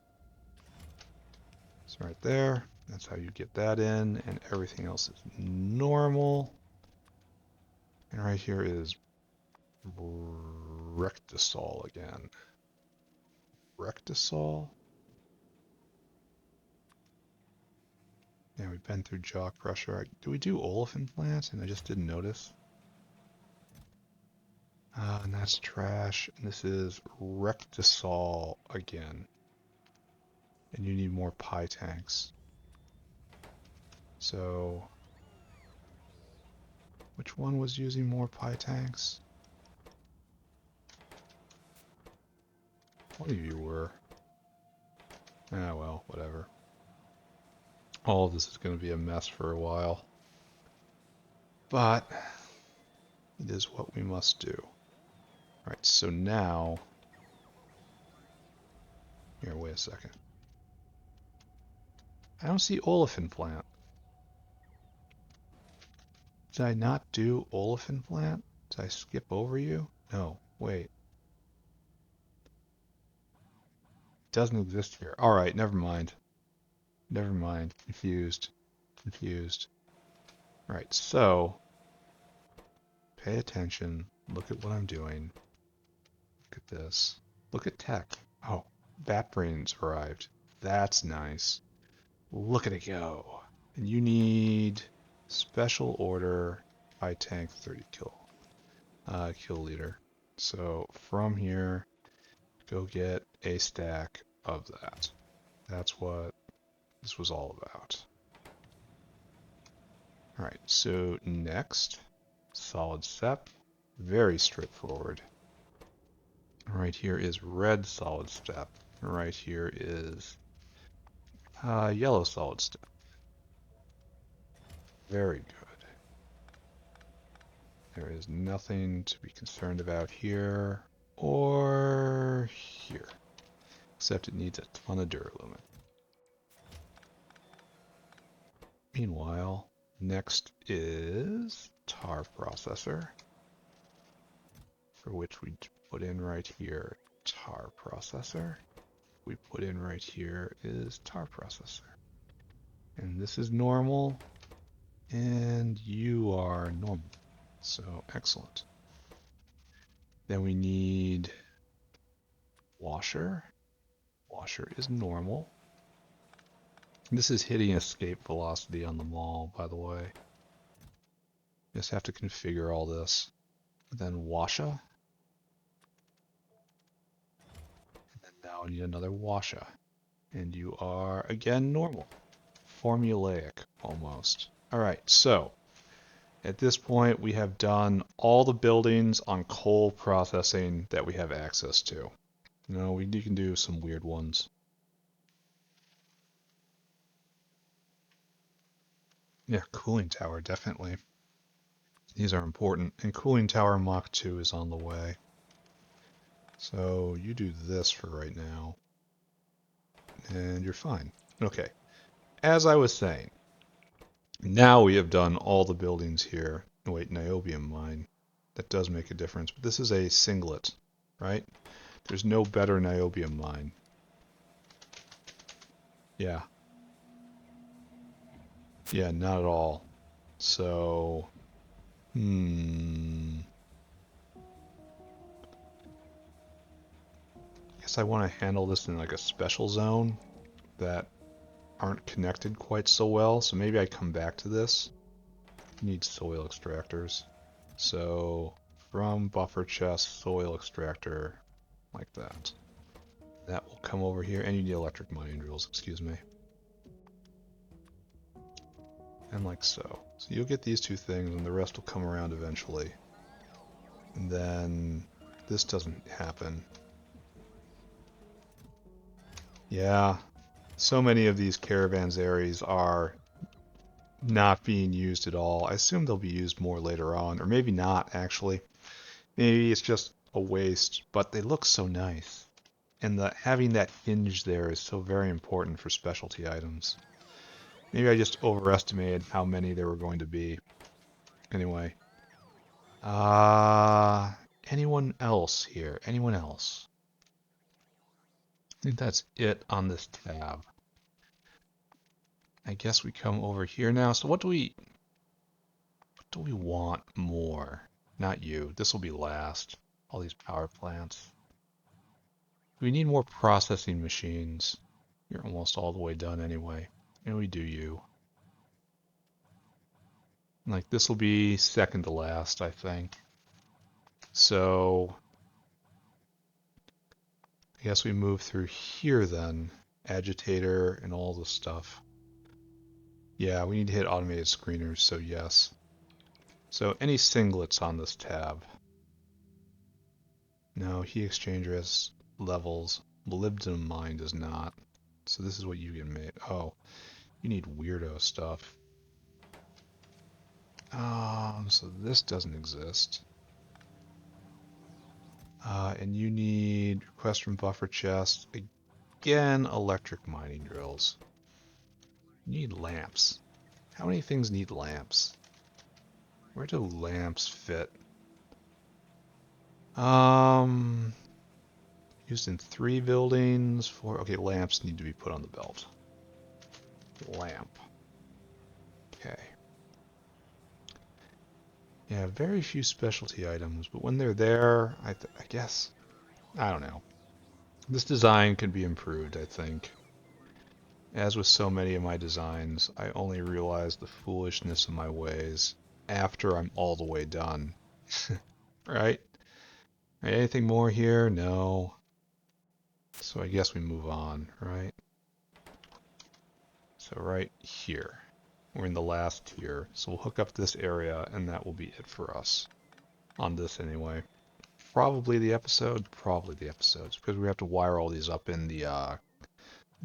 So right there, that's how you get that in, and everything else is normal. And right here is Rectisol again. Rectisol? Yeah, we've been through jaw crusher. Do we do olefin plant? And I just didn't notice. And that's trash. And this is Rectisol again. And you need more pie tanks. So, which one was using more pie tanks? One of you were. Ah, well, whatever. All of this is going to be a mess for a while. But it is what we must do. Alright, so now... Here, wait a second. I don't see olefin plant. Did I not do olefin plant? Did I skip over you? No, wait. It doesn't exist here. Alright, never mind. Never mind. Confused. Confused. Alright, so... Pay attention. Look at what I'm doing. Look at this. Look at tech. Oh, Bat Brains arrived. That's nice. Look at it go. And you need special order high tank 30 kill leader. So from here, go get a stack of that. That's what this was all about. Alright, so next, solid step. Very straightforward. Right here is red solid step. Right here is yellow solid step. Very good. There is nothing to be concerned about here or here, except it needs a ton of duralumin. Meanwhile, next is tar processor, for which we put in right here tar processor. We put in right here is tar processor. And this is normal, and you are normal. So excellent. Then we need washer. Washer is normal. This is hitting escape velocity on the mall, by the way. Just have to configure all this. Then washa. And then now we need another washa. And you are, again, normal. Formulaic, almost. Alright, so at this point we have done all the buildings on coal processing that we have access to. No, we can do some weird ones. Yeah, cooling tower, definitely. These are important. And cooling tower Mach 2 is on the way. So you do this for right now. And you're fine. Okay. As I was saying, now we have done all the buildings here. Wait, niobium mine. That does make a difference. But this is a singlet, right? There's no better niobium mine. Yeah. Yeah, not at all. So, guess I want to handle this in like a special zone that aren't connected quite so well. So maybe I come back to this. Need soil extractors. So from buffer chest, soil extractor, like that. That will come over here, and you need electric mining drills, excuse me. And like so. So you'll get these two things, and the rest will come around eventually. And then this doesn't happen. Yeah, so many of these caravans areas are not being used at all. I assume they'll be used more later on, or maybe not, actually. Maybe it's just a waste, but they look so nice. And having that hinge there is so very important for specialty items. Maybe I just overestimated how many there were going to be. Anyway. Anyone else here? Anyone else? I think that's it on this tab. I guess we come over here now. So what do we want more? Not you. This will be last. All these power plants. We need more processing machines. You're almost all the way done anyway. And we do you. Like this will be second to last, I think. So I guess we move through here then. Agitator and all this stuff. Yeah, we need to hit automated screeners, so yes. So any singlets on this tab? No, heat exchanger has levels. Molybdenum mine does not. So this is what you get made. Oh, you need weirdo stuff. So this doesn't exist. And you need request from buffer chest. Again, electric mining drills. You need lamps. How many things need lamps? Where do lamps fit? Used in 3 buildings. 4. Okay, lamps need to be put on the belt. Lamp. Okay. Yeah, very few specialty items, but when they're there, I guess, I don't know. This design could be improved, I think. As with so many of my designs, I only realize the foolishness of my ways after I'm all the way done. Right? Anything more here? No. So I guess we move on, right? So right here. We're in the last tier. So we'll hook up this area and that will be it for us. On this anyway. Probably the episodes, because we have to wire all these up in the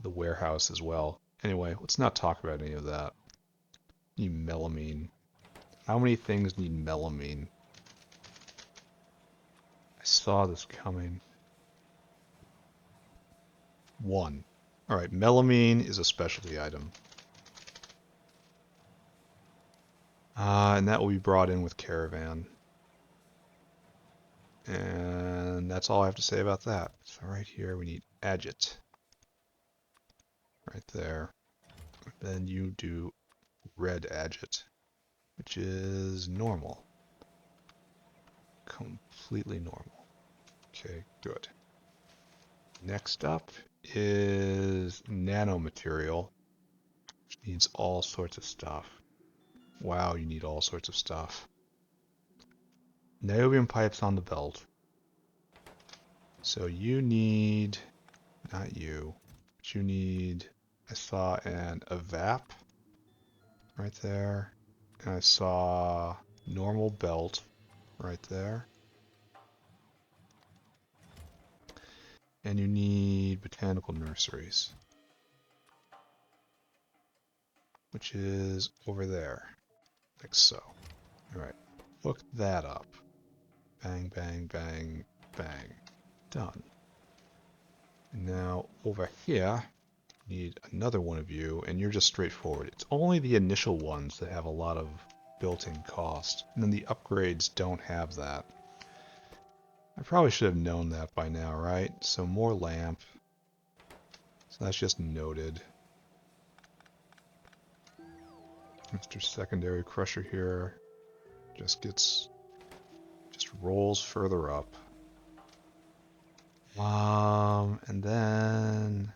warehouse as well. Anyway, let's not talk about any of that. Need melamine. How many things need melamine? I saw this coming. 1. Alright, melamine is a specialty item. And that will be brought in with caravan. And that's all I have to say about that. So right here we need agit. Right there. Then you do red agit, which is normal. Completely normal. Okay, good. Next up is nanomaterial, which needs all sorts of stuff. Wow, you need all sorts of stuff. Niobium pipes on the belt. So you need, not you, but you need, I saw an evap right there. And I saw normal belt right there. And you need botanical nurseries, which is over there, like so. All right. hook that up. Bang, bang, bang, bang. Done. And now over here, need another one of you, and you're just straightforward. It's only the initial ones that have a lot of built-in cost, and then the upgrades don't have that. I probably should have known that by now, right? So more lamp. So that's just noted. Mr. Secondary Crusher here just rolls further up. And then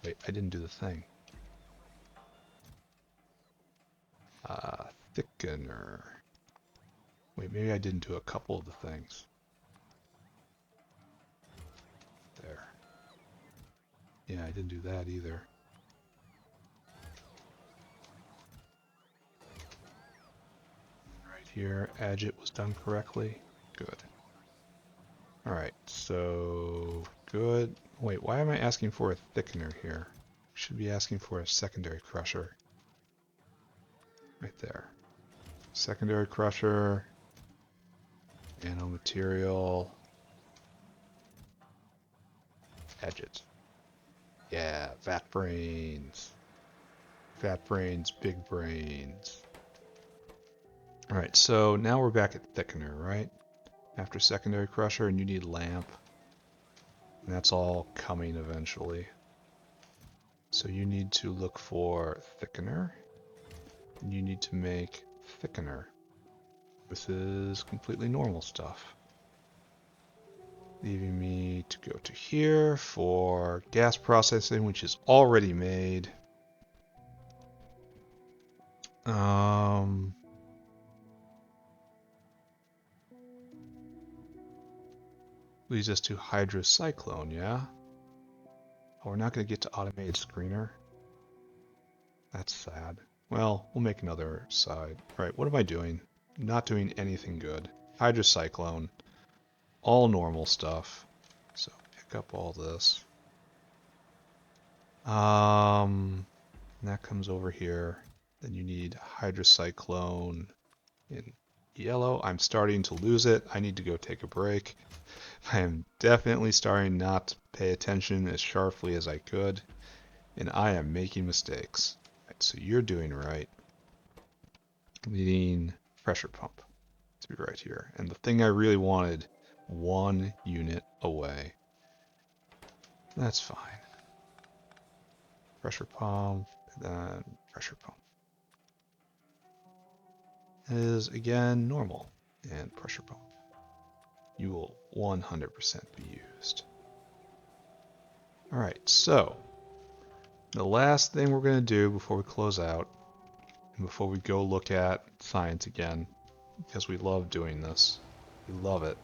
wait, I didn't do the thing. Thickener. Wait, maybe I didn't do a couple of the things. There. Yeah, I didn't do that either. Right here, Agit was done correctly. Good. Alright, so good. Wait, why am I asking for a thickener here? Should be asking for a secondary crusher. Right there. Secondary crusher. Nanomaterial. Agit. Yeah, vat brains. Fat brains, big brains. Alright, so now we're back at thickener, right? After secondary crusher, and you need lamp. And that's all coming eventually. So you need to look for thickener. And you need to make thickener. This is completely normal stuff. Leaving me to go to here for gas processing, which is already made. Leads us to hydrocyclone, yeah? Oh, we're not going to get to automated screener? That's sad. Well, we'll make another side. Right, what am I doing? Not doing anything good. Hydrocyclone. All normal stuff. So pick up all this. And that comes over here. Then you need hydrocyclone in yellow. I'm starting to lose it. I need to go take a break. I am definitely starting not to pay attention as sharply as I could. And I am making mistakes. Right, so you're doing right. Leading pressure pump to be right here. And the thing I really wanted, 1 unit away. That's fine. Pressure pump, and then pressure pump. Is again normal. And pressure pump. You will 100% be used. Alright, so the last thing we're going to do before we close out, and before we go look at science again, because we love doing this. We love it.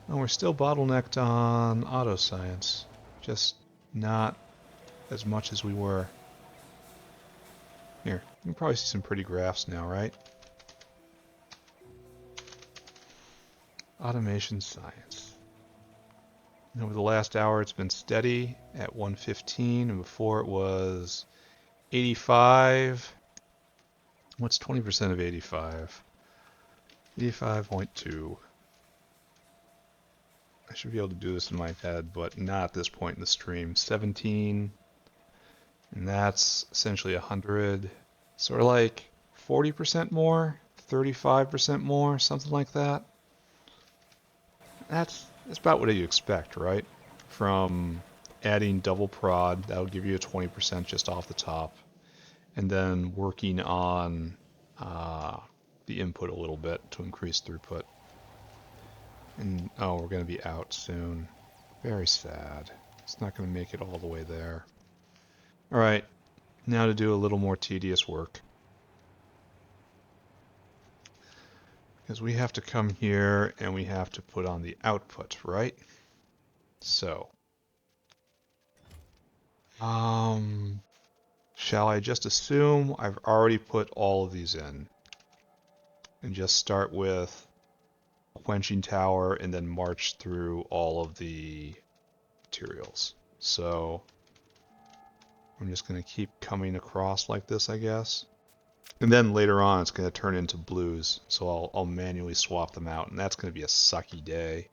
And we're still bottlenecked on auto science, just not as much as we were. Here, you can probably see some pretty graphs now, right? Automation science. And over the last hour, it's been steady at 115, and before it was 85. What's 20% of 85? 85.2. I should be able to do this in my head, but not at this point in the stream. 17, and that's essentially 100. Sort of like 40% more, 35% more, something like that. That's about what you expect, right? From adding double prod, that'll give you a 20% just off the top. And then working on the input a little bit to increase throughput. And oh, we're going to be out soon. Very sad. It's not going to make it all the way there. Alright, now to do a little more tedious work. Because we have to come here and we have to put on the output, right? So, shall I just assume I've already put all of these in? And just start with quenching tower and then march through all of the materials. So I'm just going to keep coming across like this, I guess. And then later on, it's going to turn into blues, so I'll manually swap them out, and that's going to be a sucky day.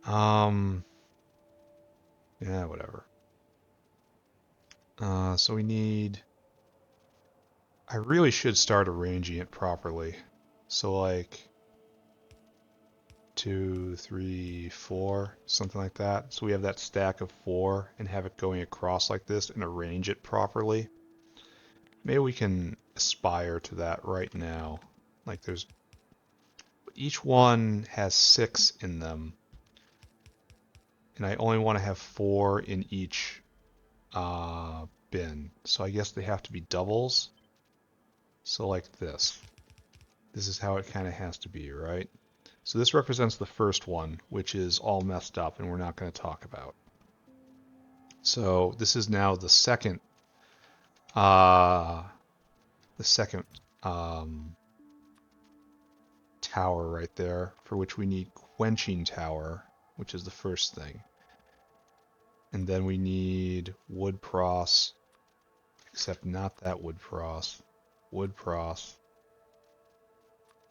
Yeah, whatever. So we need... I really should start arranging it properly. So like 2, 3, 4, something like that. So we have that stack of 4 and have it going across like this and arrange it properly. Maybe we can aspire to that right now. Like there's... Each one has 6 in them. And I only want to have 4 in each bin. So I guess they have to be doubles. So like this. This is how it kind of has to be, right? So this represents the first one, which is all messed up and we're not going to talk about. So this is now the second tower right there, for which we need quenching tower, which is the first thing. And then we need wood pros, except not that wood pros, wood pros.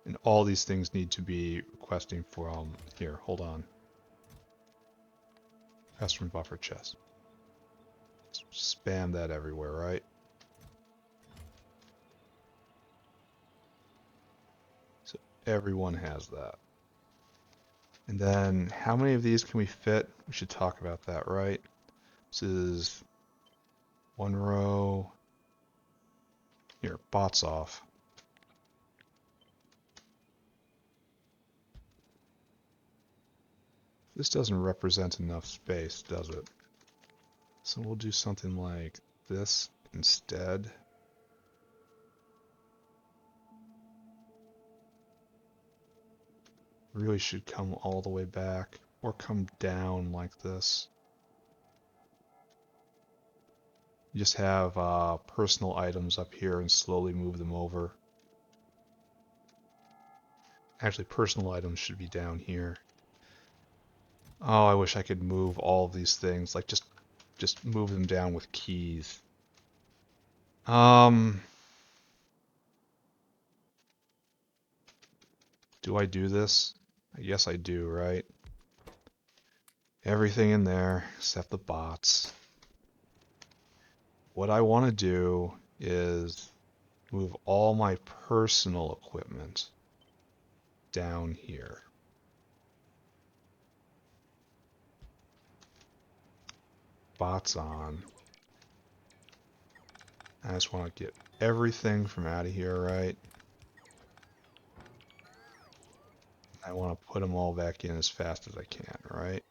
And all these things need to be requesting from here. Hold on. Request from buffer chest. Spam that everywhere, right? So everyone has that. And then how many of these can we fit? We should talk about that, right? This is 1 row. Here, bots off. This doesn't represent enough space, does it? So we'll do something like this instead. Really should come all the way back or come down like this. You just have personal items up here and slowly move them over. Actually, personal items should be down here. Oh, I wish I could move all of these things, like just move them down with keys. Do I do this? I guess I do, right? Everything in there except the bots. What I want to do is move all my personal equipment down here. Bots on. I just want to get everything from out of here, right? I want to put them all back in as fast as I can, right?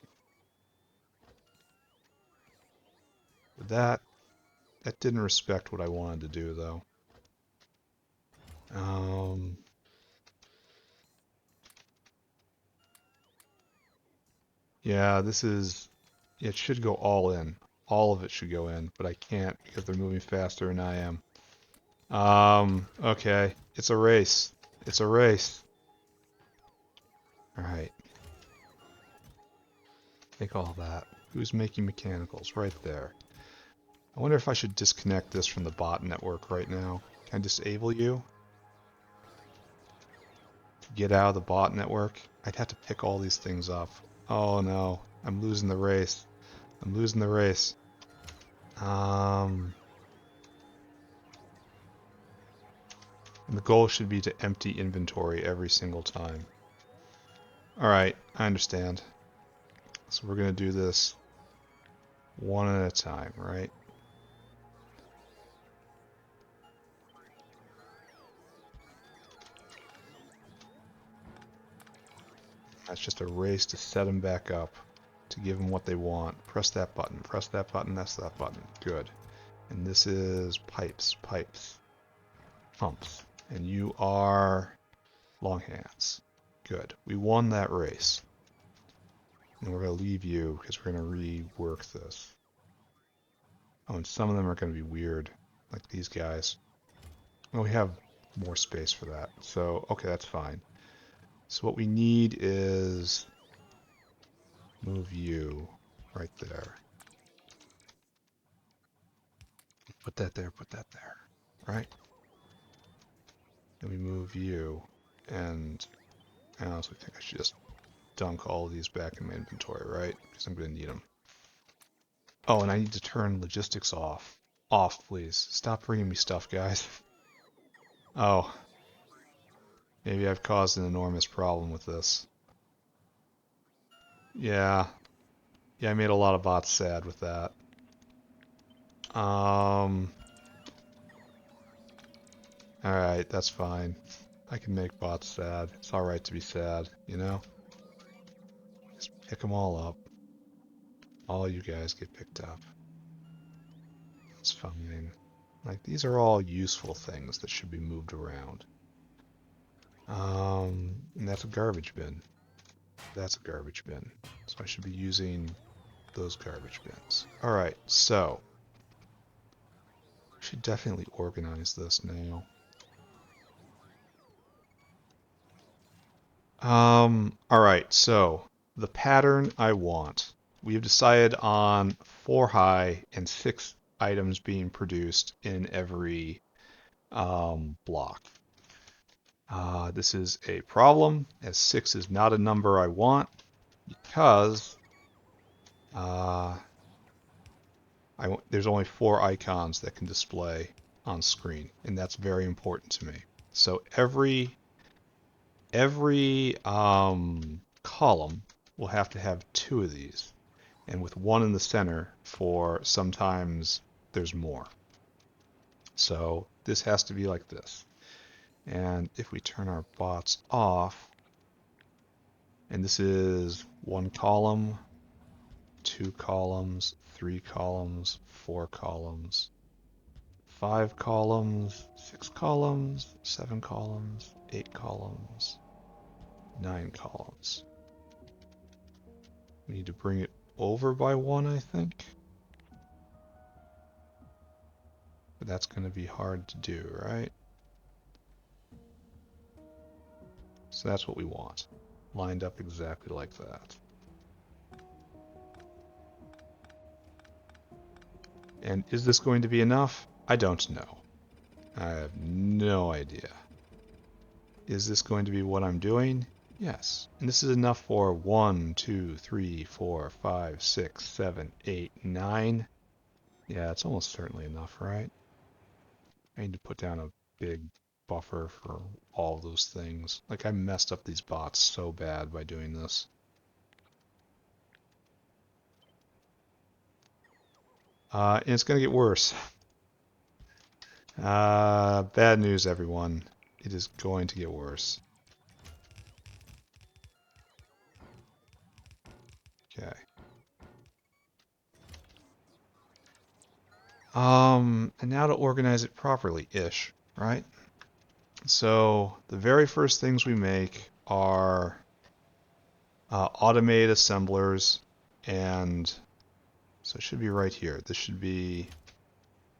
But that didn't respect what I wanted to do, though. Yeah, this is... It should go all in. All of it should go in, but I can't because they're moving faster than I am. Okay. It's a race. It's a race. Alright. Take all that. Who's making mechanicals? Right there. I wonder if I should disconnect this from the bot network right now. Can I disable you? Get out of the bot network? I'd have to pick all these things up. Oh no. I'm losing the race. I'm losing the race. And the goal should be to empty inventory every single time. Alright, I understand. So we're going to do this one at a time, right? That's just a race to set them back up, to give them what they want. Press that button, that's that button. Good. And this is pipes, pumps. And you are long hands. Good. We won that race. And we're going to leave you because we're going to rework this. Oh, and some of them are going to be weird, like these guys. Well, we have more space for that. So, okay, that's fine. So what we need is move you right there. Put that there, right? Then we move you, and I honestly think I should just dunk all of these back in my inventory, right? Because I'm going to need them. Oh, and I need to turn logistics off. Off, please. Stop bringing me stuff, guys. Oh, maybe I've caused an enormous problem with this. Yeah. Yeah, I made a lot of bots sad with that. Alright, that's fine. I can make bots sad. It's alright to be sad, you know? Just pick them all up. All you guys get picked up. That's fine. Like, these are all useful things that should be moved around. And that's a garbage bin. That's a garbage bin. So I should be using those garbage bins. Alright, so we should definitely organize this now. Alright, so the pattern I want. We have decided on 4 high and 6 items being produced in every block. This is a problem, as 6 is not a number I want, because there's only 4 icons that can display on screen, and that's very important to me. So every column will have to have 2 of these, and with 1 in the center for sometimes there's more. So this has to be like this. And if we turn our bots off, and this is 1 column, 2 columns, 3 columns, 4 columns, 5 columns, 6 columns, 7 columns, 8 columns, 9 columns. We need to bring it over by 1, I think. But that's going to be hard to do, right? So that's what we want. Lined up exactly like that. And is this going to be enough? I don't know. I have no idea. Is this going to be what I'm doing? Yes. And this is enough for 1, 2, 3, 4, 5, 6, 7, 8, 9. Yeah, it's almost certainly enough, right? I need to put down a big buffer for all those things. Like, I messed up these bots so bad by doing this. And it's going to get worse. Bad news, everyone. It is going to get worse. Okay. And now to organize it properly-ish, right? So the very first things we make are automated assemblers, and so it should be right here. This should be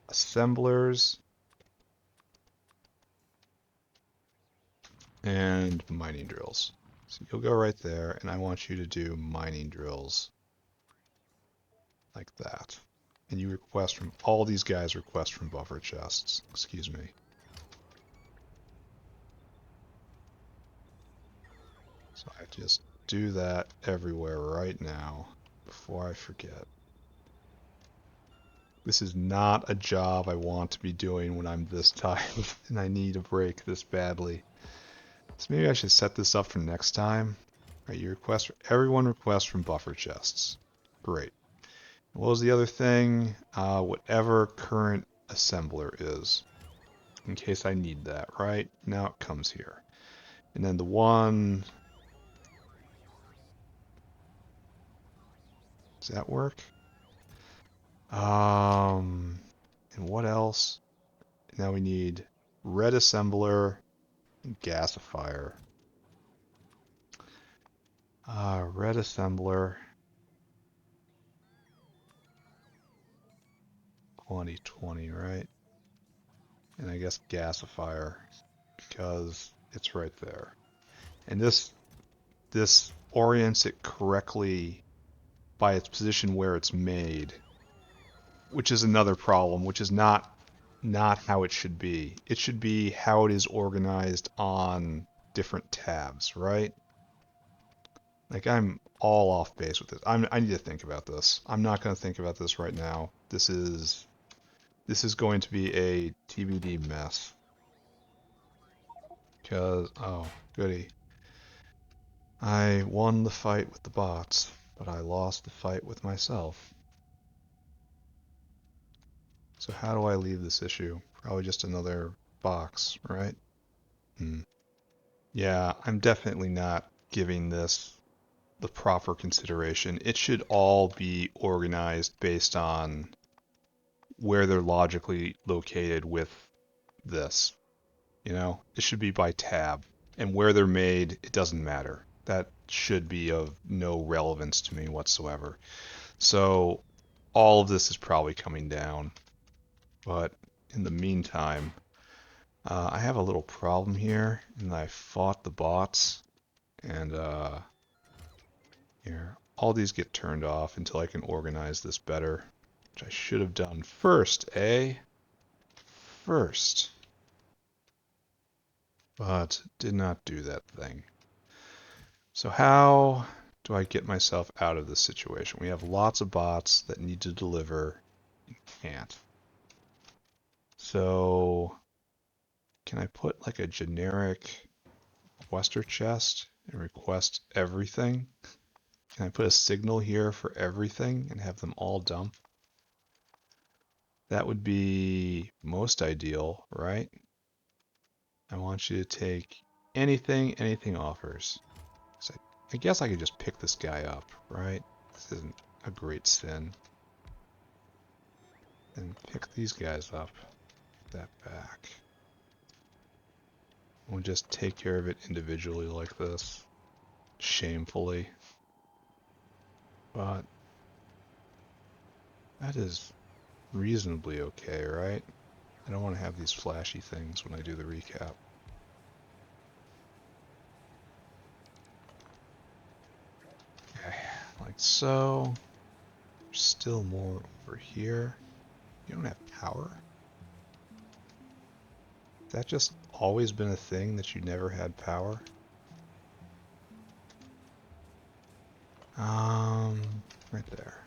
assemblers and mining drills. So you'll go right there, and I want you to do mining drills like that. And you request from, all these guys request from buffer chests. Excuse me. So I just do that everywhere right now before I forget. This is not a job I want to be doing when I'm this tired and I need a break this badly. So maybe I should set this up for next time. Right, you request, everyone requests from buffer chests. Great. What was the other thing? Whatever current assembler is, in case I need that, right? Now it comes here. And then the one... Does that work? And what else? Now we need red assembler and gasifier. Red assembler. 2020, right? And I guess gasifier, because it's right there. And this orients it correctly by its position where it's made, which is another problem, which is not not how it should be. It should be how it is organized on different tabs, right? Like I'm all off base with this. I need to think about this. I'm not going to think about this right now. This is going to be a TBD mess. Because, oh, goody. I won the fight with the bots, but I lost the fight with myself. So how do I leave this issue? Probably just another box, right? Yeah, I'm definitely not giving this the proper consideration. It should all be organized based on where they're logically located with this. It should be by tab. And where they're made, it doesn't matter. That should be of no relevance to me whatsoever. So all of this is probably coming down. But in the meantime, I have a little problem here, and I fought the bots, and here, all these get turned off until I can organize this better, which I should have done first, eh? First. But did not do that thing. So how do I get myself out of this situation? We have lots of bots that need to deliver and can't. So can I put like a generic requester chest and request everything? Can I put a signal here for everything and have them all dump? That would be most ideal, right? I want you to take anything offers. So I guess I could just pick this guy up, right? This isn't a great sin. Then pick these guys up. Put that back. We'll just take care of it individually like this. Shamefully. But that is reasonably okay, right? I don't want to have these flashy things when I do the recap. Okay, like so. There's still more over here. You don't have power? Has that just always been a thing that you never had power? Right there.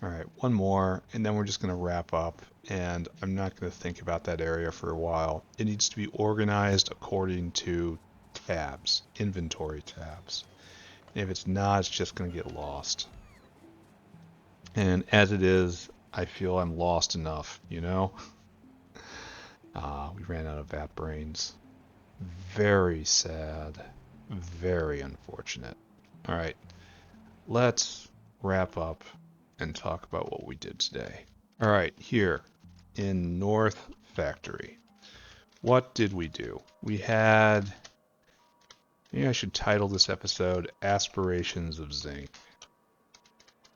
Alright, one more, and then we're just going to wrap up, and I'm not going to think about that area for a while. It needs to be organized according to tabs, inventory tabs. And if it's not, it's just going to get lost. And as it is, I feel I'm lost enough, you know? We ran out of vat brains. Very sad. Very unfortunate. Alright, let's wrap up and talk about what we did today. Alright, here in North Factory, what did we do? We had, maybe I should title this episode Aspirations of Zinc,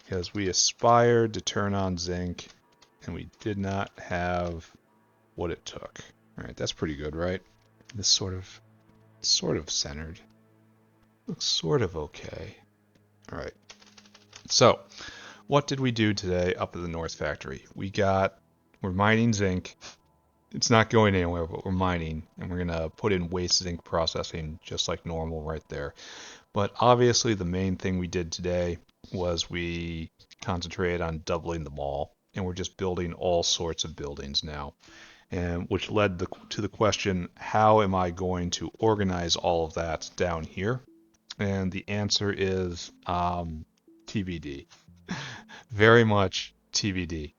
because we aspired to turn on zinc and we did not have what it took. Alright, that's pretty good, right? This sort of centered. Looks sort of okay. Alright, so what did we do today up at the North Factory? We're mining zinc. It's not going anywhere, but we're mining, and we're gonna put in waste zinc processing just like normal right there. But obviously the main thing we did today was we concentrated on doubling the mall, and we're just building all sorts of buildings now. And which led to the question, how am I going to organize all of that down here? And the answer is TBD. Very much TBD.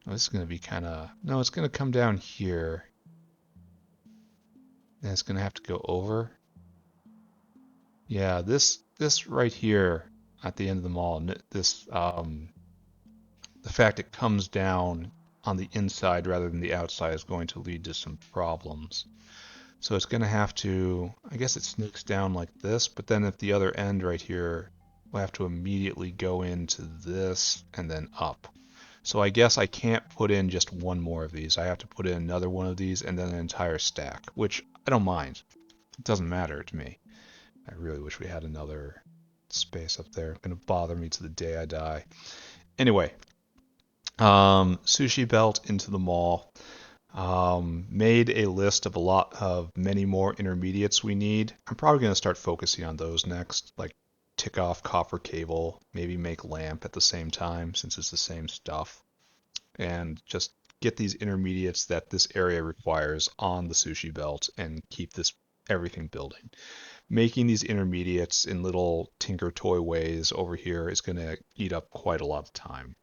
This is going to be kind of... No, it's going to come down here. And it's going to have to go over. Yeah, this right here at the end of the mall, this the fact it comes down on the inside rather than the outside is going to lead to some problems. So it's going to have to, I guess it sneaks down like this, but then at the other end right here, we'll have to immediately go into this and then up. So I guess I can't put in just one more of these. I have to put in another one of these and then an entire stack, which I don't mind. It doesn't matter to me. I really wish we had another space up there. It's going to bother me to the day I die. Anyway, sushi belt into the mall. Made a list of many more intermediates we need. I'm probably going to start focusing on those next, like tick off copper cable, maybe make lamp at the same time since it's the same stuff, and just get these intermediates that this area requires on the sushi belt and keep this everything building. Making these intermediates in little tinker toy ways over here is going to eat up quite a lot of time,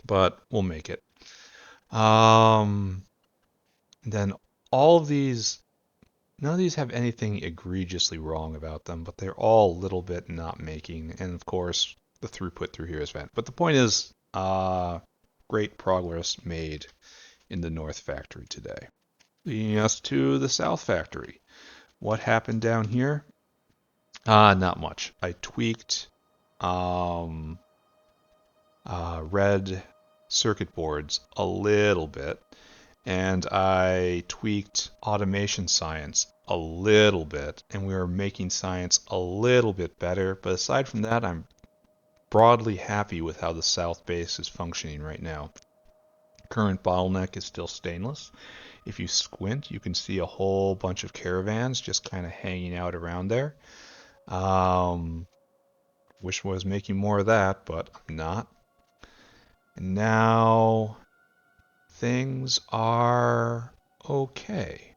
but we'll make it. Um, then all of these, none of these have anything egregiously wrong about them, but they're all a little bit not making. And of course, the throughput through here is bad. But the point is, great progress made in the North Factory today. Leading us to the South Factory. What happened down here? Not much. I tweaked um, red circuit boards a little bit, and I tweaked automation science a little bit, and we were making science a little bit better. But aside from that, I'm broadly happy with how the South Base is functioning right now. Current bottleneck is still stainless. If you squint, you can see a whole bunch of caravans just kind of hanging out around there. Um, Wish I was making more of that, but I'm not. And now things are okay.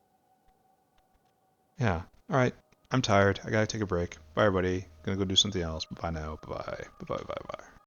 Yeah. All right. I'm tired. I gotta take a break. Bye, everybody. Gonna go do something else. Bye now. Bye. Bye. Bye. Bye. Bye.